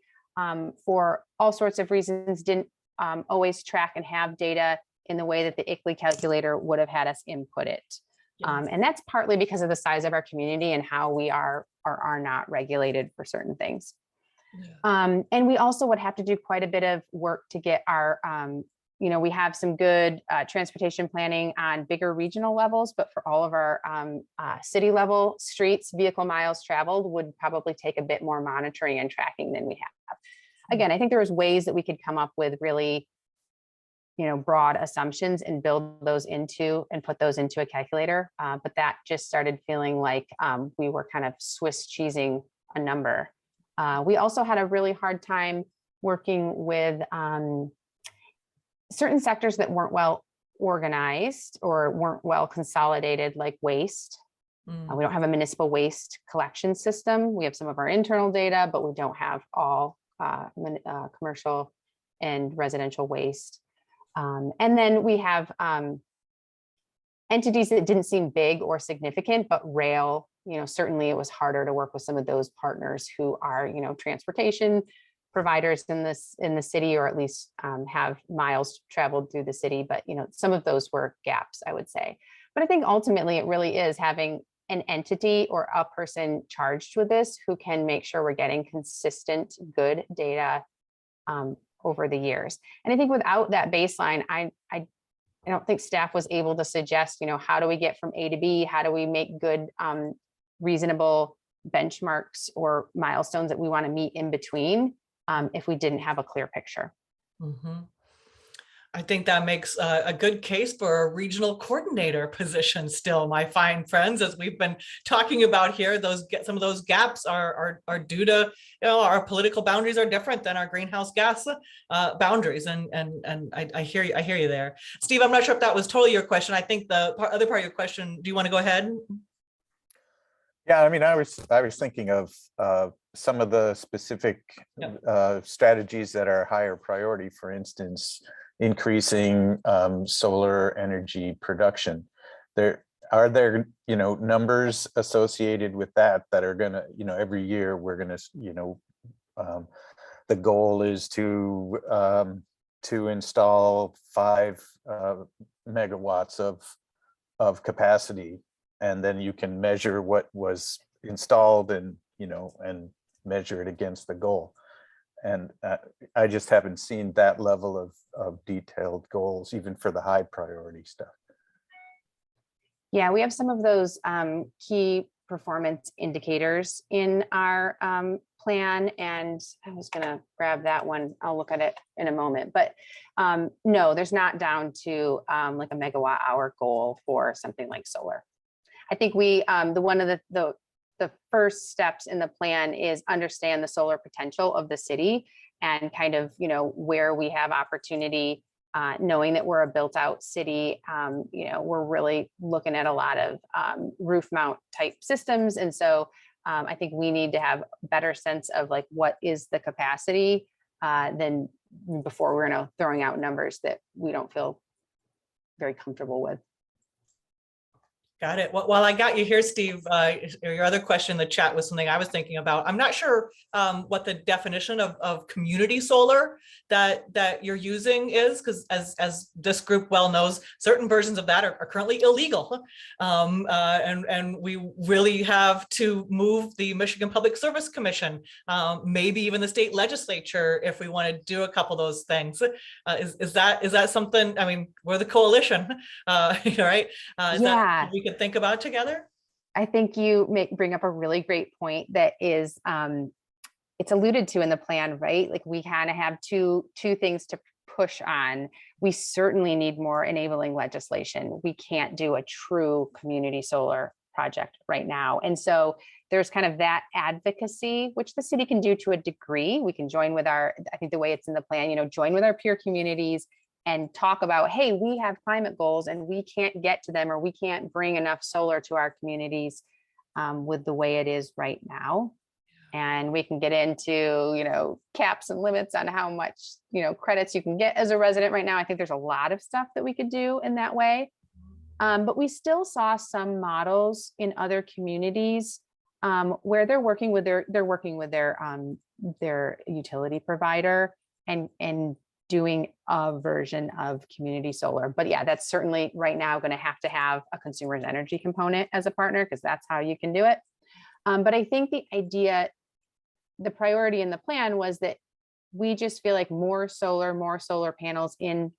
for all sorts of reasons, didn't always track and have data in the way that the ICLEI calculator would have had us input it. Yes. And that's partly because of the size of our community and how we are or are not regulated for certain things. Yeah. And we also would have to do quite a bit of work to get our we have some good transportation planning on bigger regional levels, but for all of our city level streets, vehicle miles traveled would probably take a bit more monitoring and tracking than we have. Again, I think there was ways that we could come up with really, broad assumptions and build those into and put those into a calculator. But that just started feeling like we were kind of Swiss cheesing a number. We also had a really hard time working with certain sectors that weren't well organized or weren't well consolidated, like waste. We don't have a municipal waste collection system. We have some of our internal data, but we don't have all commercial and residential waste. And then we have entities that didn't seem big or significant, but rail, certainly it was harder to work with some of those partners who are, transportation providers in the city, or at least have miles traveled through the city. But, some of those were gaps, I would say. But I think ultimately it really is having an entity or a person charged with this who can make sure we're getting consistent, good data over the years. And I think without that baseline, I don't think staff was able to suggest, how do we get from A to B? How do we make good, reasonable benchmarks or milestones that we want to meet in between if we didn't have a clear picture? I think that makes a good case for a regional coordinator position still, my fine friends, as we've been talking about here. Some of those gaps are due to, our political boundaries are different than our greenhouse gas boundaries. And I hear you there. Steve, I'm not sure if that was totally your question. I think the other part of your question, do you want to go ahead? Yeah, I mean, I was thinking of some of the specific strategies that are higher priority, for instance, increasing solar energy production. Are there numbers associated with that are gonna, every year we're gonna, the goal is to install 5 megawatts of capacity, and then you can measure what was installed and and measure it against the goal. And I just haven't seen that level of detailed goals, even for the high priority stuff. Yeah, we have some of those key performance indicators in our plan, and I was going to grab that one. I'll look at it in a moment, but no, there's not down to like a megawatt hour goal for something like solar. I think one of the first steps in the plan is understand the solar potential of the city and kind of, where we have opportunity, knowing that we're a built out city. We're really looking at a lot of roof mount type systems. And so I think we need to have a better sense of like, what is the capacity than before we're throwing out numbers that we don't feel very comfortable with. Got it. Well, while I got you here, Steve, your other question in the chat was something I was thinking about. I'm not sure what the definition of community solar that you're using is, because as this group well knows, certain versions of that are currently illegal. And we really have to move the Michigan Public Service Commission, maybe even the state legislature, if we want to do a couple of those things. Is that something? I mean, we're the coalition, right? Is that we could think about together? I think you bring up a really great point that is, it's alluded to in the plan, right? Like we kind of have two things to push on. We certainly need more enabling legislation. We can't do a true community solar project right now. And so there's kind of that advocacy, which the city can do to a degree. We can join with I think the way it's in the plan, join with our peer communities and talk about, hey, we have climate goals and we can't get to them, or we can't bring enough solar to our communities with the way it is right now. And we can get into, caps and limits on how much, credits you can get as a resident right now. I think there's a lot of stuff that we could do in that way. But we still saw some models in other communities where they're working with their utility provider and doing a version of community solar. But yeah, that's certainly right now going to have a consumer's energy component as a partner, because that's how you can do it. But I think the priority in the plan was that we just feel like more solar panels in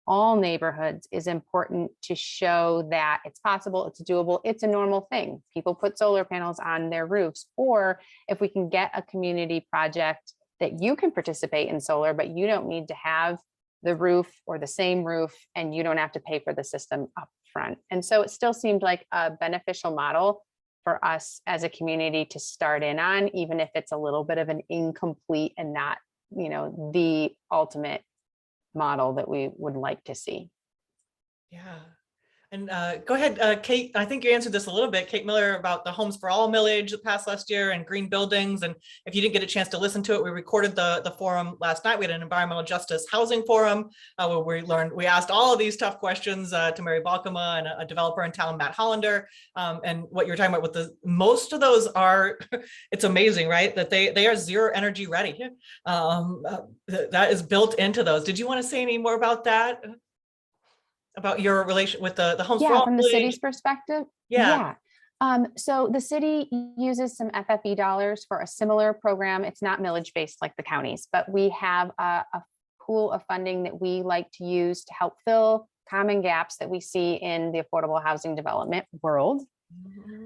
all neighborhoods is important to show that it's possible, it's doable, it's a normal thing. People put solar panels on their roofs, or if we can get a community project that you can participate in solar, but you don't need to have the roof or the same roof, and you don't have to pay for the system up front. And so it still seemed like a beneficial model for us as a community to start in on, even if it's a little bit of an incomplete and not, you know, the ultimate model that we would like to see. Yeah. And go ahead, Kate. I think you answered this a little bit, Kate Miller, about the Homes for All millage that passed last year and green buildings. And if you didn't get a chance to listen to it, we recorded the forum last night. We had an environmental justice housing forum where we asked all of these tough questions to Mary Balkema and a developer in town, Matt Hollander. And what you're talking about with most of those are, it's amazing, right? That they are zero energy ready. That is built into those. Did you want to say any more about that? About your relation with the Homes for All From the city's perspective. Yeah. So the city uses some FFE dollars for a similar program. It's not millage based like the counties, but we have a pool of funding that we like to use to help fill common gaps that we see in the affordable housing development world.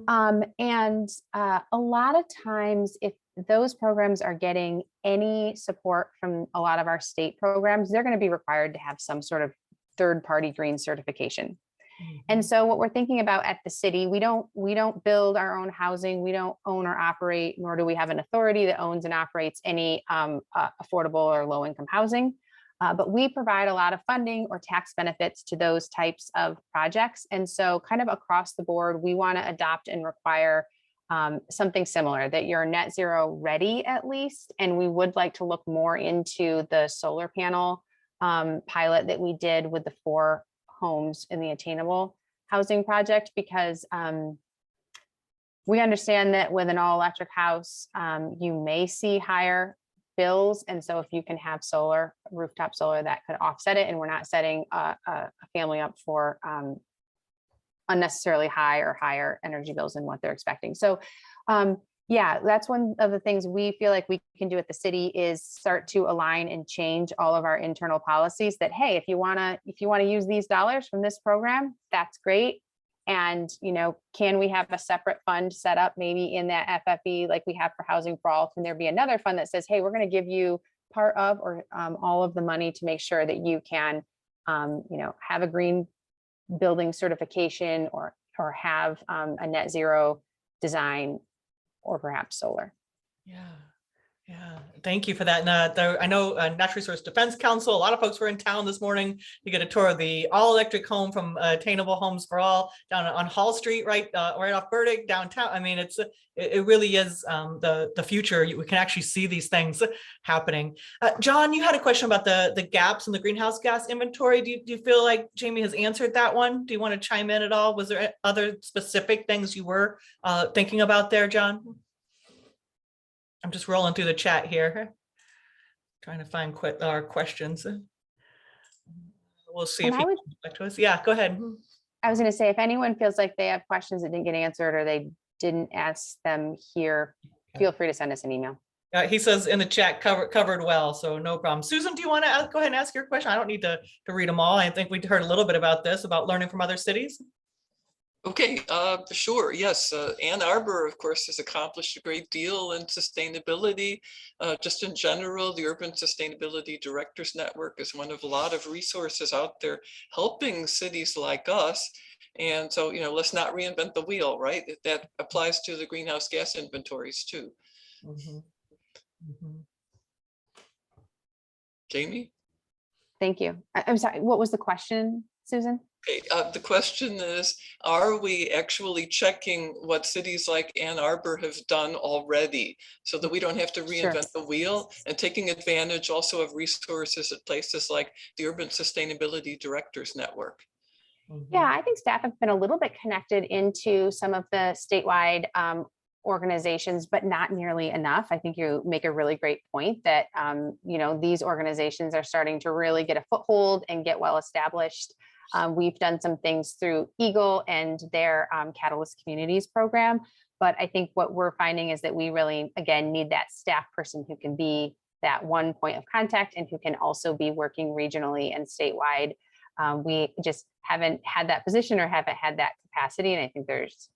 And a lot of times, if those programs are getting any support from a lot of our state programs, they're going to be required to have some sort of third-party green certification. And so what we're thinking about at the city, we don't build our own housing, we don't own or operate, nor do we have an authority that owns and operates any affordable or low-income housing. But we provide a lot of funding or tax benefits to those types of projects. And so kind of across the board, we want to adopt and require something similar, that you're net zero ready at least. And we would like to look more into the solar panel pilot that we did with the 4 homes in the attainable housing project, because we understand that with an all electric house, you may see higher bills. And so if you can have solar, rooftop solar, that could offset it. And we're not setting a family up for unnecessarily high or higher energy bills than what they're expecting. So yeah, that's one of the things we feel like we can do at the city, is start to align and change all of our internal policies that, hey, if you want to use these dollars from this program, that's great. And, you know, can we have a separate fund set up maybe in that FFE like we have for Housing for All? Can there be another fund that says, hey, we're going to give you part of or all of the money to make sure that you can, you know, have a green building certification or have a net zero design, or perhaps solar. Yeah. Thank you for that. And I know Natural Resource Defense Council, a lot of folks were in town this morning to get a tour of the all-electric home from Attainable Homes for All down on Hall Street, right off Burdick downtown. I mean, it really is the future. We can actually see these things happening. John, you had a question about the gaps in the greenhouse gas inventory. Do you feel like Jamie has answered that one? Do you want to chime in at all? Was there other specific things you were thinking about there, John? I'm just rolling through the chat here, trying to find our questions. We'll see if he comes back to us. Yeah, go ahead. I was going to say, if anyone feels like they have questions that didn't get answered or they didn't ask them here, feel free to send us an email. He says in the chat, covered well, so no problem. Susan, do you want to go ahead and ask your question? I don't need to read them all. I think we heard a little bit about this, about learning from other cities. Okay, sure. Yes, Ann Arbor, of course, has accomplished a great deal in sustainability. Just in general, the Urban Sustainability Directors Network is one of a lot of resources out there helping cities like us. And so, you know, let's not reinvent the wheel, right? That applies to the greenhouse gas inventories too. Jamie? Thank you. I'm sorry, what was the question, Susan? Okay, the question is, are we actually checking what cities like Ann Arbor have done already so that we don't have to reinvent the wheel, and taking advantage also of resources at places like the Urban Sustainability Directors Network? Yeah, I think staff have been a little bit connected into some of the statewide organizations, but not nearly enough. I think you make a really great point that, you know, these organizations are starting to really get a foothold and get well established. We've done some things through Eagle and their Catalyst Communities program, but I think what we're finding is that we really, again, need that staff person who can be that one point of contact and who can also be working regionally and statewide We just haven't had that position or haven't had that capacity. And I think there's,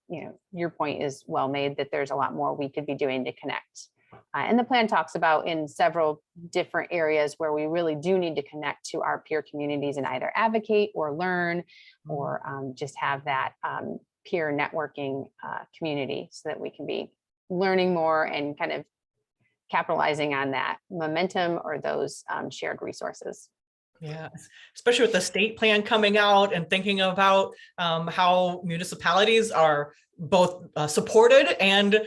your point is well made that there's a lot more we could be doing to connect. And the plan talks about in several different areas where we really do need to connect to our peer communities and either advocate or learn or just have that peer networking community so that we can be learning more and kind of capitalizing on that momentum or those shared resources. Yeah, especially with the state plan coming out and thinking about how municipalities are both supported and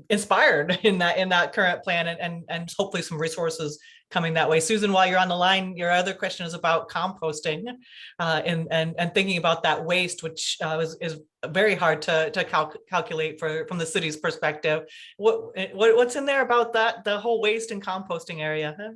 inspired in that current plan, and hopefully some resources coming that way. Susan, while you're on the line, your other question is about composting and thinking about that waste, which is very hard to calculate from the city's perspective. What's in there about that, the whole waste and composting area? Huh?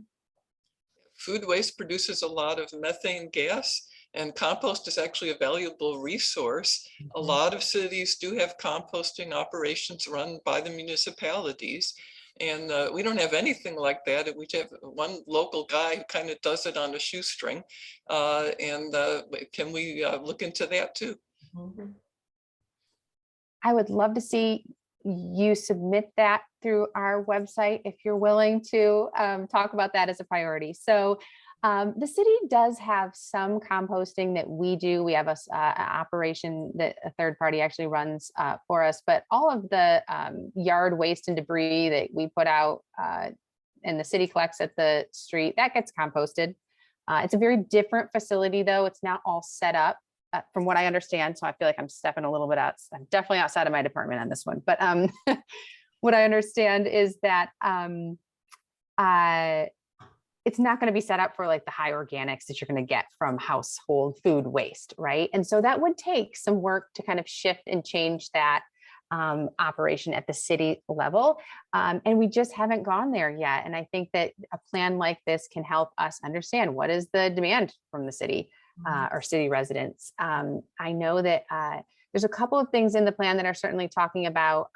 Food waste produces a lot of methane gas, and compost is actually a valuable resource. A lot of cities do have composting operations run by the municipalities, and we don't have anything like that. We have one local guy who kind of does it on a shoestring, and can we look into that too? I would love to see you submit that through our website if you're willing to talk about that as a priority. So the city does have some composting that we do. We have an operation that a third party actually runs for us, but all of the yard waste and debris that we put out and the city collects at the street, that gets composted. It's a very different facility though. It's not all set up. From what I understand, so I feel like I'm stepping a little bit out. I'm definitely outside of my department on this one, but what I understand is that it's not going to be set up for like the high organics that you're going to get from household food waste, right? And so that would take some work to kind of shift and change that operation at the city level. And we just haven't gone there yet. And I think that a plan like this can help us understand what is the demand from the city. Or city residents. I know that there's a couple of things in the plan that are certainly talking about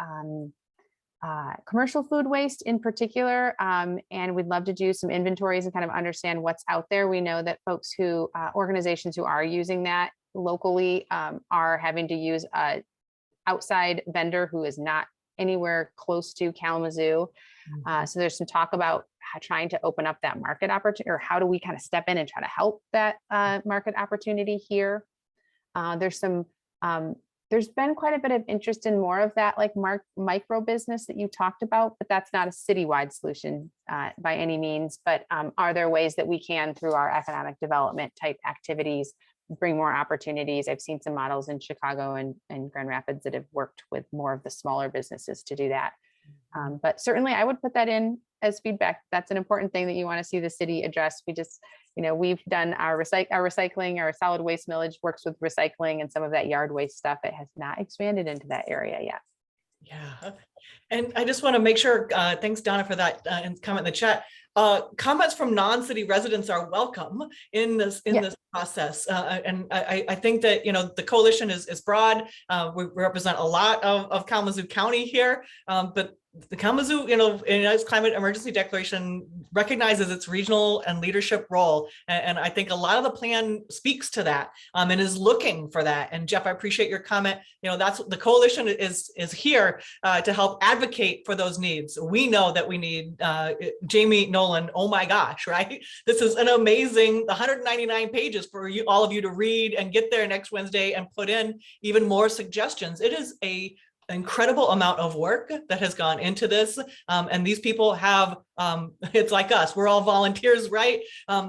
commercial food waste in particular, and we'd love to do some inventories and kind of understand what's out there. We know that folks who, organizations who are using that locally are having to use an outside vendor who is not anywhere close to Kalamazoo. So there's some talk about trying to open up that market opportunity, or how do we kind of step in and try to help that market opportunity here. There's been quite a bit of interest in more of that like micro business that you talked about, but that's not a citywide solution by any means. But are there ways that we can, through our economic development type activities, bring more opportunities? I've seen some models in Chicago and Grand Rapids that have worked with more of the smaller businesses to do that. But certainly I would put that in as feedback. That's an important thing that you want to see the city address. We just, we've done our recycling, our solid waste millage works with recycling and some of that yard waste stuff. It has not expanded into that area yet. Yeah. And I just want to make sure, thanks Donna for that comment in the chat. Comments from non-city residents are welcome in this process. And I think that, the coalition is broad. We represent a lot of Kalamazoo County here, but the Kalamazoo, in its climate emergency declaration recognizes its regional and leadership role. And I think a lot of the plan speaks to that and is looking for that. And Jeff, I appreciate your comment. That's the coalition is here to help advocate for those needs. We know that we need Jamie Nolan. Oh my gosh, right? This is an amazing 199 pages for you, all of you to read and get there next Wednesday and put in even more suggestions. It is an incredible amount of work that has gone into this. And these people have, it's like us, we're all volunteers, right?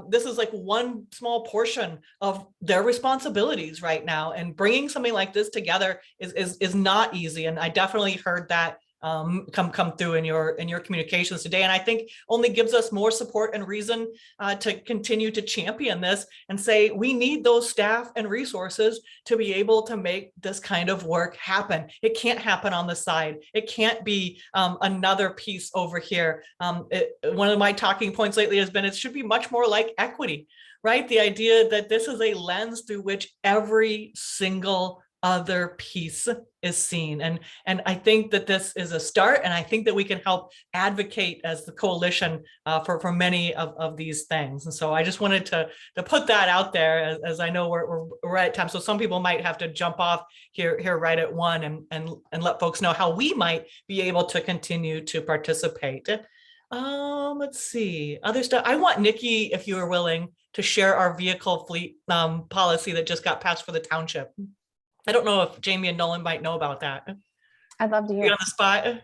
This is like one small portion of their responsibilities right now. And bringing something like this together is not easy. And I definitely heard that come through in your communications today, and I think only gives us more support and reason to continue to champion this and say we need those staff and resources to be able to make this kind of work happen. It can't happen on the side. It can't be another piece over here. One of my talking points lately has been it should be much more like equity, right? The idea that this is a lens through which every single other piece is seen. And I think that this is a start, and I think that we can help advocate as the coalition for many of these things. And so I just wanted to put that out there, as I know we're at time. So some people might have to jump off here right at 1 and let folks know how we might be able to continue to participate. Let's see, other stuff. I want Nikki, if you are willing, to share our vehicle fleet policy that just got passed for the township. I don't know if Jamie and Nolan might know about that. I'd love to Be hear. on the spot.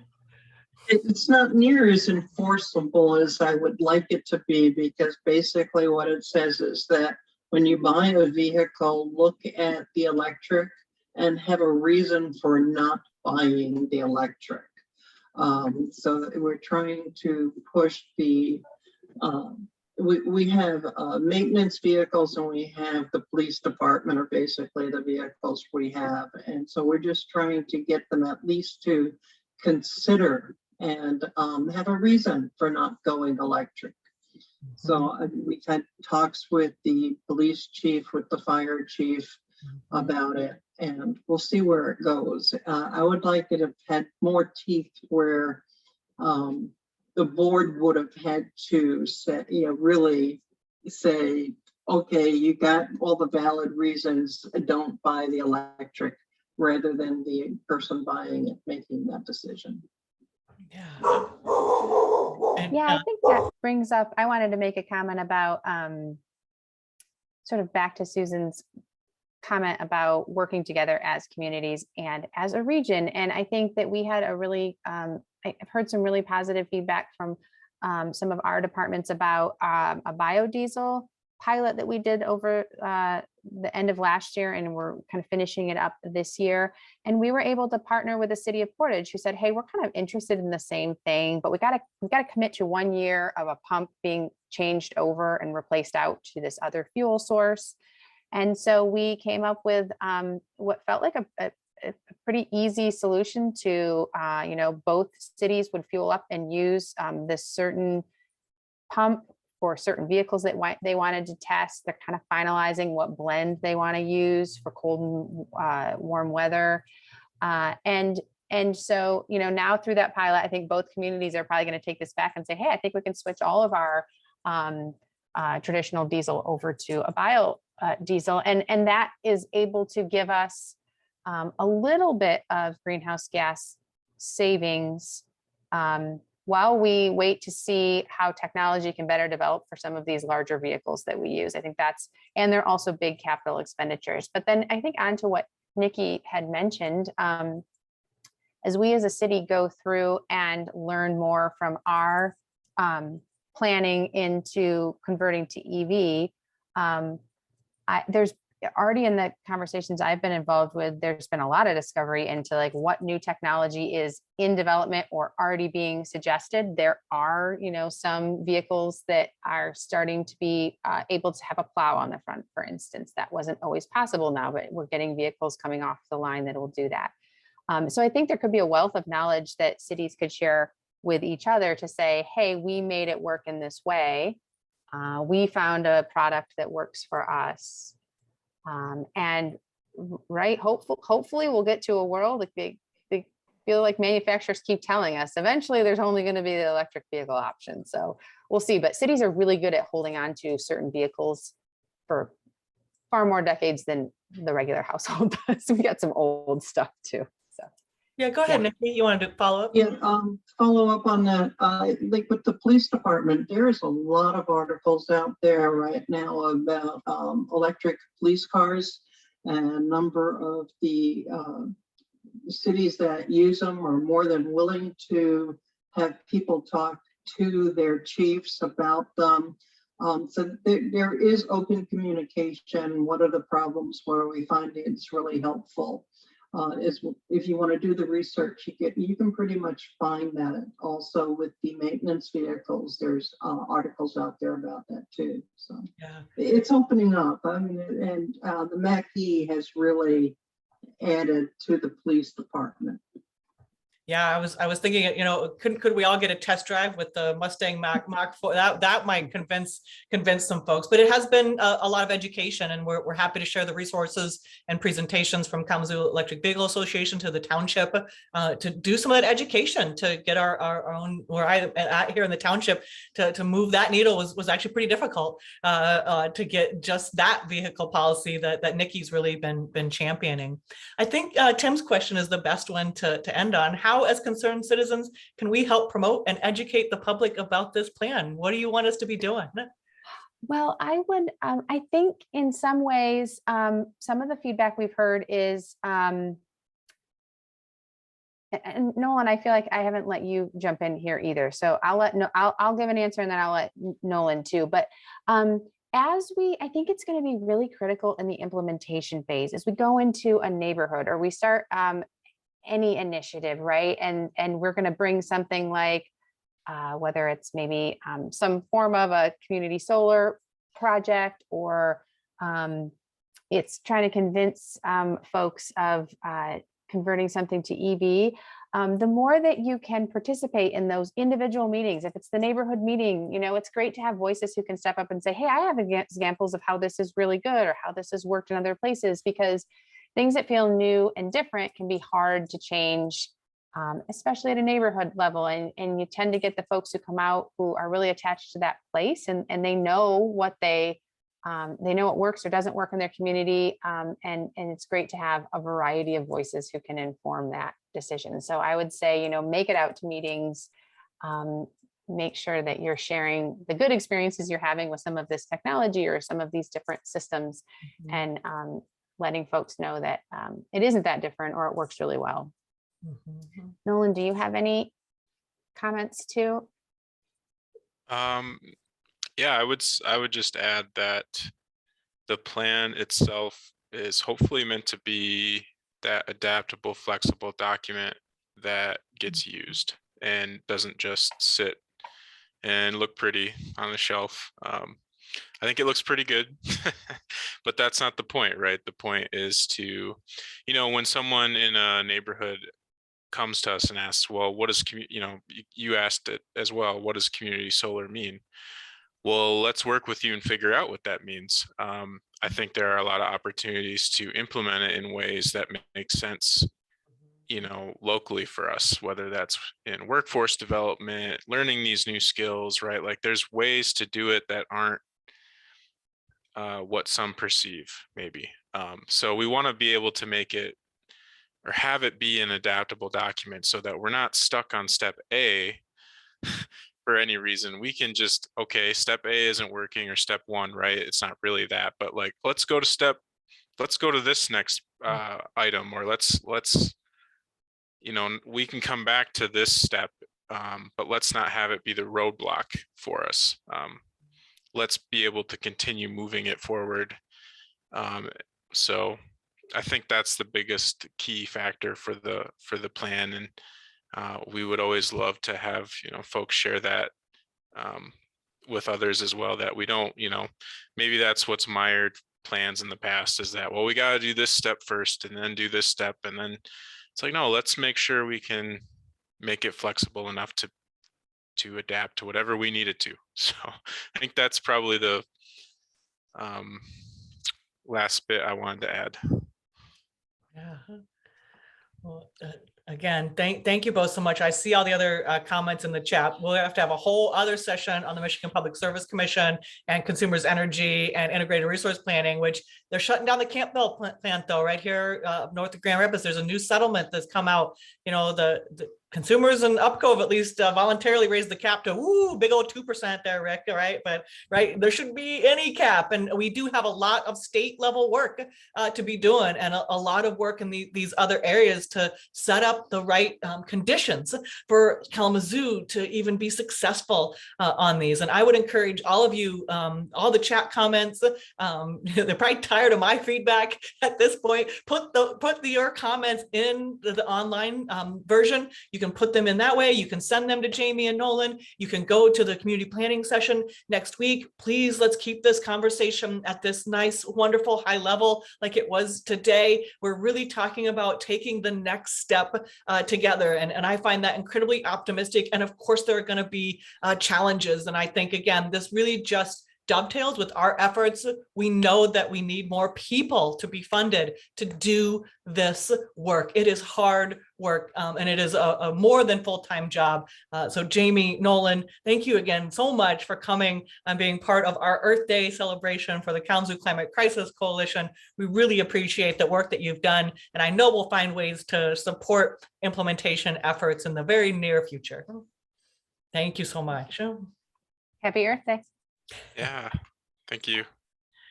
It's not near as enforceable as I would like it to be, because basically what it says is that when you buy a vehicle, look at the electric and have a reason for not buying the electric. So we're trying to push the we have maintenance vehicles, and we have the police department are basically the vehicles we have. And so we're just trying to get them at least to consider and have a reason for not going electric. So we've had talks with the police chief, with the fire chief about it, and we'll see where it goes. I would like it to have had more teeth, where the board would have had to say, really say, okay, you got all the valid reasons, don't buy the electric, rather than the person buying it making that decision. Yeah. And, Yeah, I think that brings up, I wanted to make a comment about sort of back to Susan's comment about working together as communities and as a region. And I think that we had a really, I've heard some really positive feedback from some of our departments about a biodiesel pilot that we did over the end of last year, and we're kind of finishing it up this year. And we were able to partner with the city of Portage, who said, hey, we're kind of interested in the same thing, but we got to commit to 1 year of a pump being changed over and replaced out to this other fuel source. And so we came up with what felt like a pretty easy solution to, both cities would fuel up and use this certain pump for certain vehicles that they wanted to test. They're kind of finalizing what blend they want to use for cold and warm weather. And so, now through that pilot, I think both communities are probably going to take this back and say, hey, I think we can switch all of our traditional diesel over to a biodiesel. And that is able to give us a little bit of greenhouse gas savings while we wait to see how technology can better develop for some of these larger vehicles that we use. I think and they're also big capital expenditures. But then I think on to what Nikki had mentioned, as we as a city go through and learn more from our planning into converting to EV, there's already in the conversations I've been involved with, there's been a lot of discovery into like what new technology is in development or already being suggested. There are, some vehicles that are starting to be able to have a plow on the front, for instance. That wasn't always possible now, but we're getting vehicles coming off the line that will do that. So I think there could be a wealth of knowledge that cities could share with each other to say, hey, we made it work in this way. We found a product that works for us. Hopefully we'll get to a world like they feel like manufacturers keep telling us eventually there's only going to be the electric vehicle option. So we'll see, but cities are really good at holding on to certain vehicles for far more decades than the regular household does. We got some old stuff too. So yeah, go ahead, Nikki. You wanted to follow up? Yeah, follow up on that. Like with the police department, there's a lot of articles out there right now about electric police cars, and a number of the cities that use them are more than willing to have people talk to their chiefs about them. So there is open communication. What are the problems? Where we find it's really helpful. Is if you want to do the research, you can pretty much find that. Also with the maintenance vehicles, there's articles out there about that too. So yeah, it's opening up. I mean, and the McCarthy has really added to the police department. Yeah, I was thinking, could we all get a test drive with the Mustang Mach 4? That might convince some folks. But it has been a lot of education, and we're happy to share the resources and presentations from Kalamazoo Electric Vehicle Association to the township to do some of that education to get our own. Where I here in the township to move that needle was actually pretty difficult to get just that vehicle policy that Nikki's really been championing. I think Tim's question is the best one to end on. How, as concerned citizens, can we help promote and educate the public about this plan? What do you want us to be doing? Well, I think in some ways, some of the feedback we've heard is, and Nolan, I feel like I haven't let you jump in here either. So I'll give an answer and then I'll let Nolan too. But I think it's going to be really critical in the implementation phase as we go into a neighborhood or we start any initiative, right? And we're going to bring something like, whether it's maybe some form of a community solar project, or it's trying to convince folks of converting something to EV. The more that you can participate in those individual meetings, if it's the neighborhood meeting, it's great to have voices who can step up and say, hey, I have examples of how this is really good or how this has worked in other places, because things that feel new and different can be hard to change, especially at a neighborhood level. And you tend to get the folks who come out who are really attached to that place, and they know what they know what works or doesn't work in their community. And it's great to have a variety of voices who can inform that decision. So I would say, make it out to meetings, make sure that you're sharing the good experiences you're having with some of this technology or some of these different systems, and letting folks know that it isn't that different or it works really well. Nolan, do you have any comments too? Yeah, I would just add that the plan itself is hopefully meant to be that adaptable, flexible document that gets used and doesn't just sit and look pretty on the shelf. I think it looks pretty good, but that's not the point, right? The point is to, when someone in a neighborhood comes to us and asks, well, what does, you asked it as well, what does community solar mean? Well, let's work with you and figure out what that means. I think there are a lot of opportunities to implement it in ways that make sense, locally for us, whether that's in workforce development, learning these new skills, right? Like there's ways to do it that aren't what some perceive maybe. So we want to be able to make it or have it be an adaptable document so that we're not stuck on step A for any reason. We can just, okay, step A isn't working, or step one, right? It's not really that, but like, let's go to this next item, or let's, we can come back to this step, but let's not have it be the roadblock for us. Let's be able to continue moving it forward. So I think that's the biggest key factor for the plan. And we would always love to have, folks share that with others as well, that we don't, maybe that's what's mired plans in the past, is that, well, we got to do this step first and then do this step. And then it's like, no, let's make sure we can make it flexible enough to adapt to whatever we need it to. So I think that's probably the last bit I wanted to add. Yeah. Well, again, thank you both so much. I see all the other comments in the chat. We'll have to have a whole other session on the Michigan Public Service Commission and consumers energy and integrated resource planning, which they're shutting down the Campbell plant though, right here north of Grand Rapids. There's a new settlement that's come out. The consumers in UpCove at least voluntarily raised the cap to big old 2% there, Rick, right? But there shouldn't be any cap, and we do have a lot of state level work to be doing, and a lot of work in these other areas to set up the right conditions for Kalamazoo to even be successful on these. And I would encourage all of you, all the chat comments, they're probably tired of my feedback at this point. Put your comments in the online version. you can put them in that way. You can send them to Jamie and Nolan. You can go to the community planning session next week. Please, let's keep this conversation at this nice, wonderful high level like it was today. We're really talking about taking the next step together. And I find that incredibly optimistic. And of course, there are going to be challenges. And I think, again, this really just dovetails with our efforts. We know that we need more people to be funded to do this work. It is hard work, and it is a more than full-time job. So Jamie, Nolan, thank you again so much for coming and being part of our Earth Day celebration for the Kalamazoo Climate Crisis Coalition. We really appreciate the work that you've done, and I know we'll find ways to support implementation efforts in the very near future. Thank you so much. Happy Earth Day. Yeah, thank you.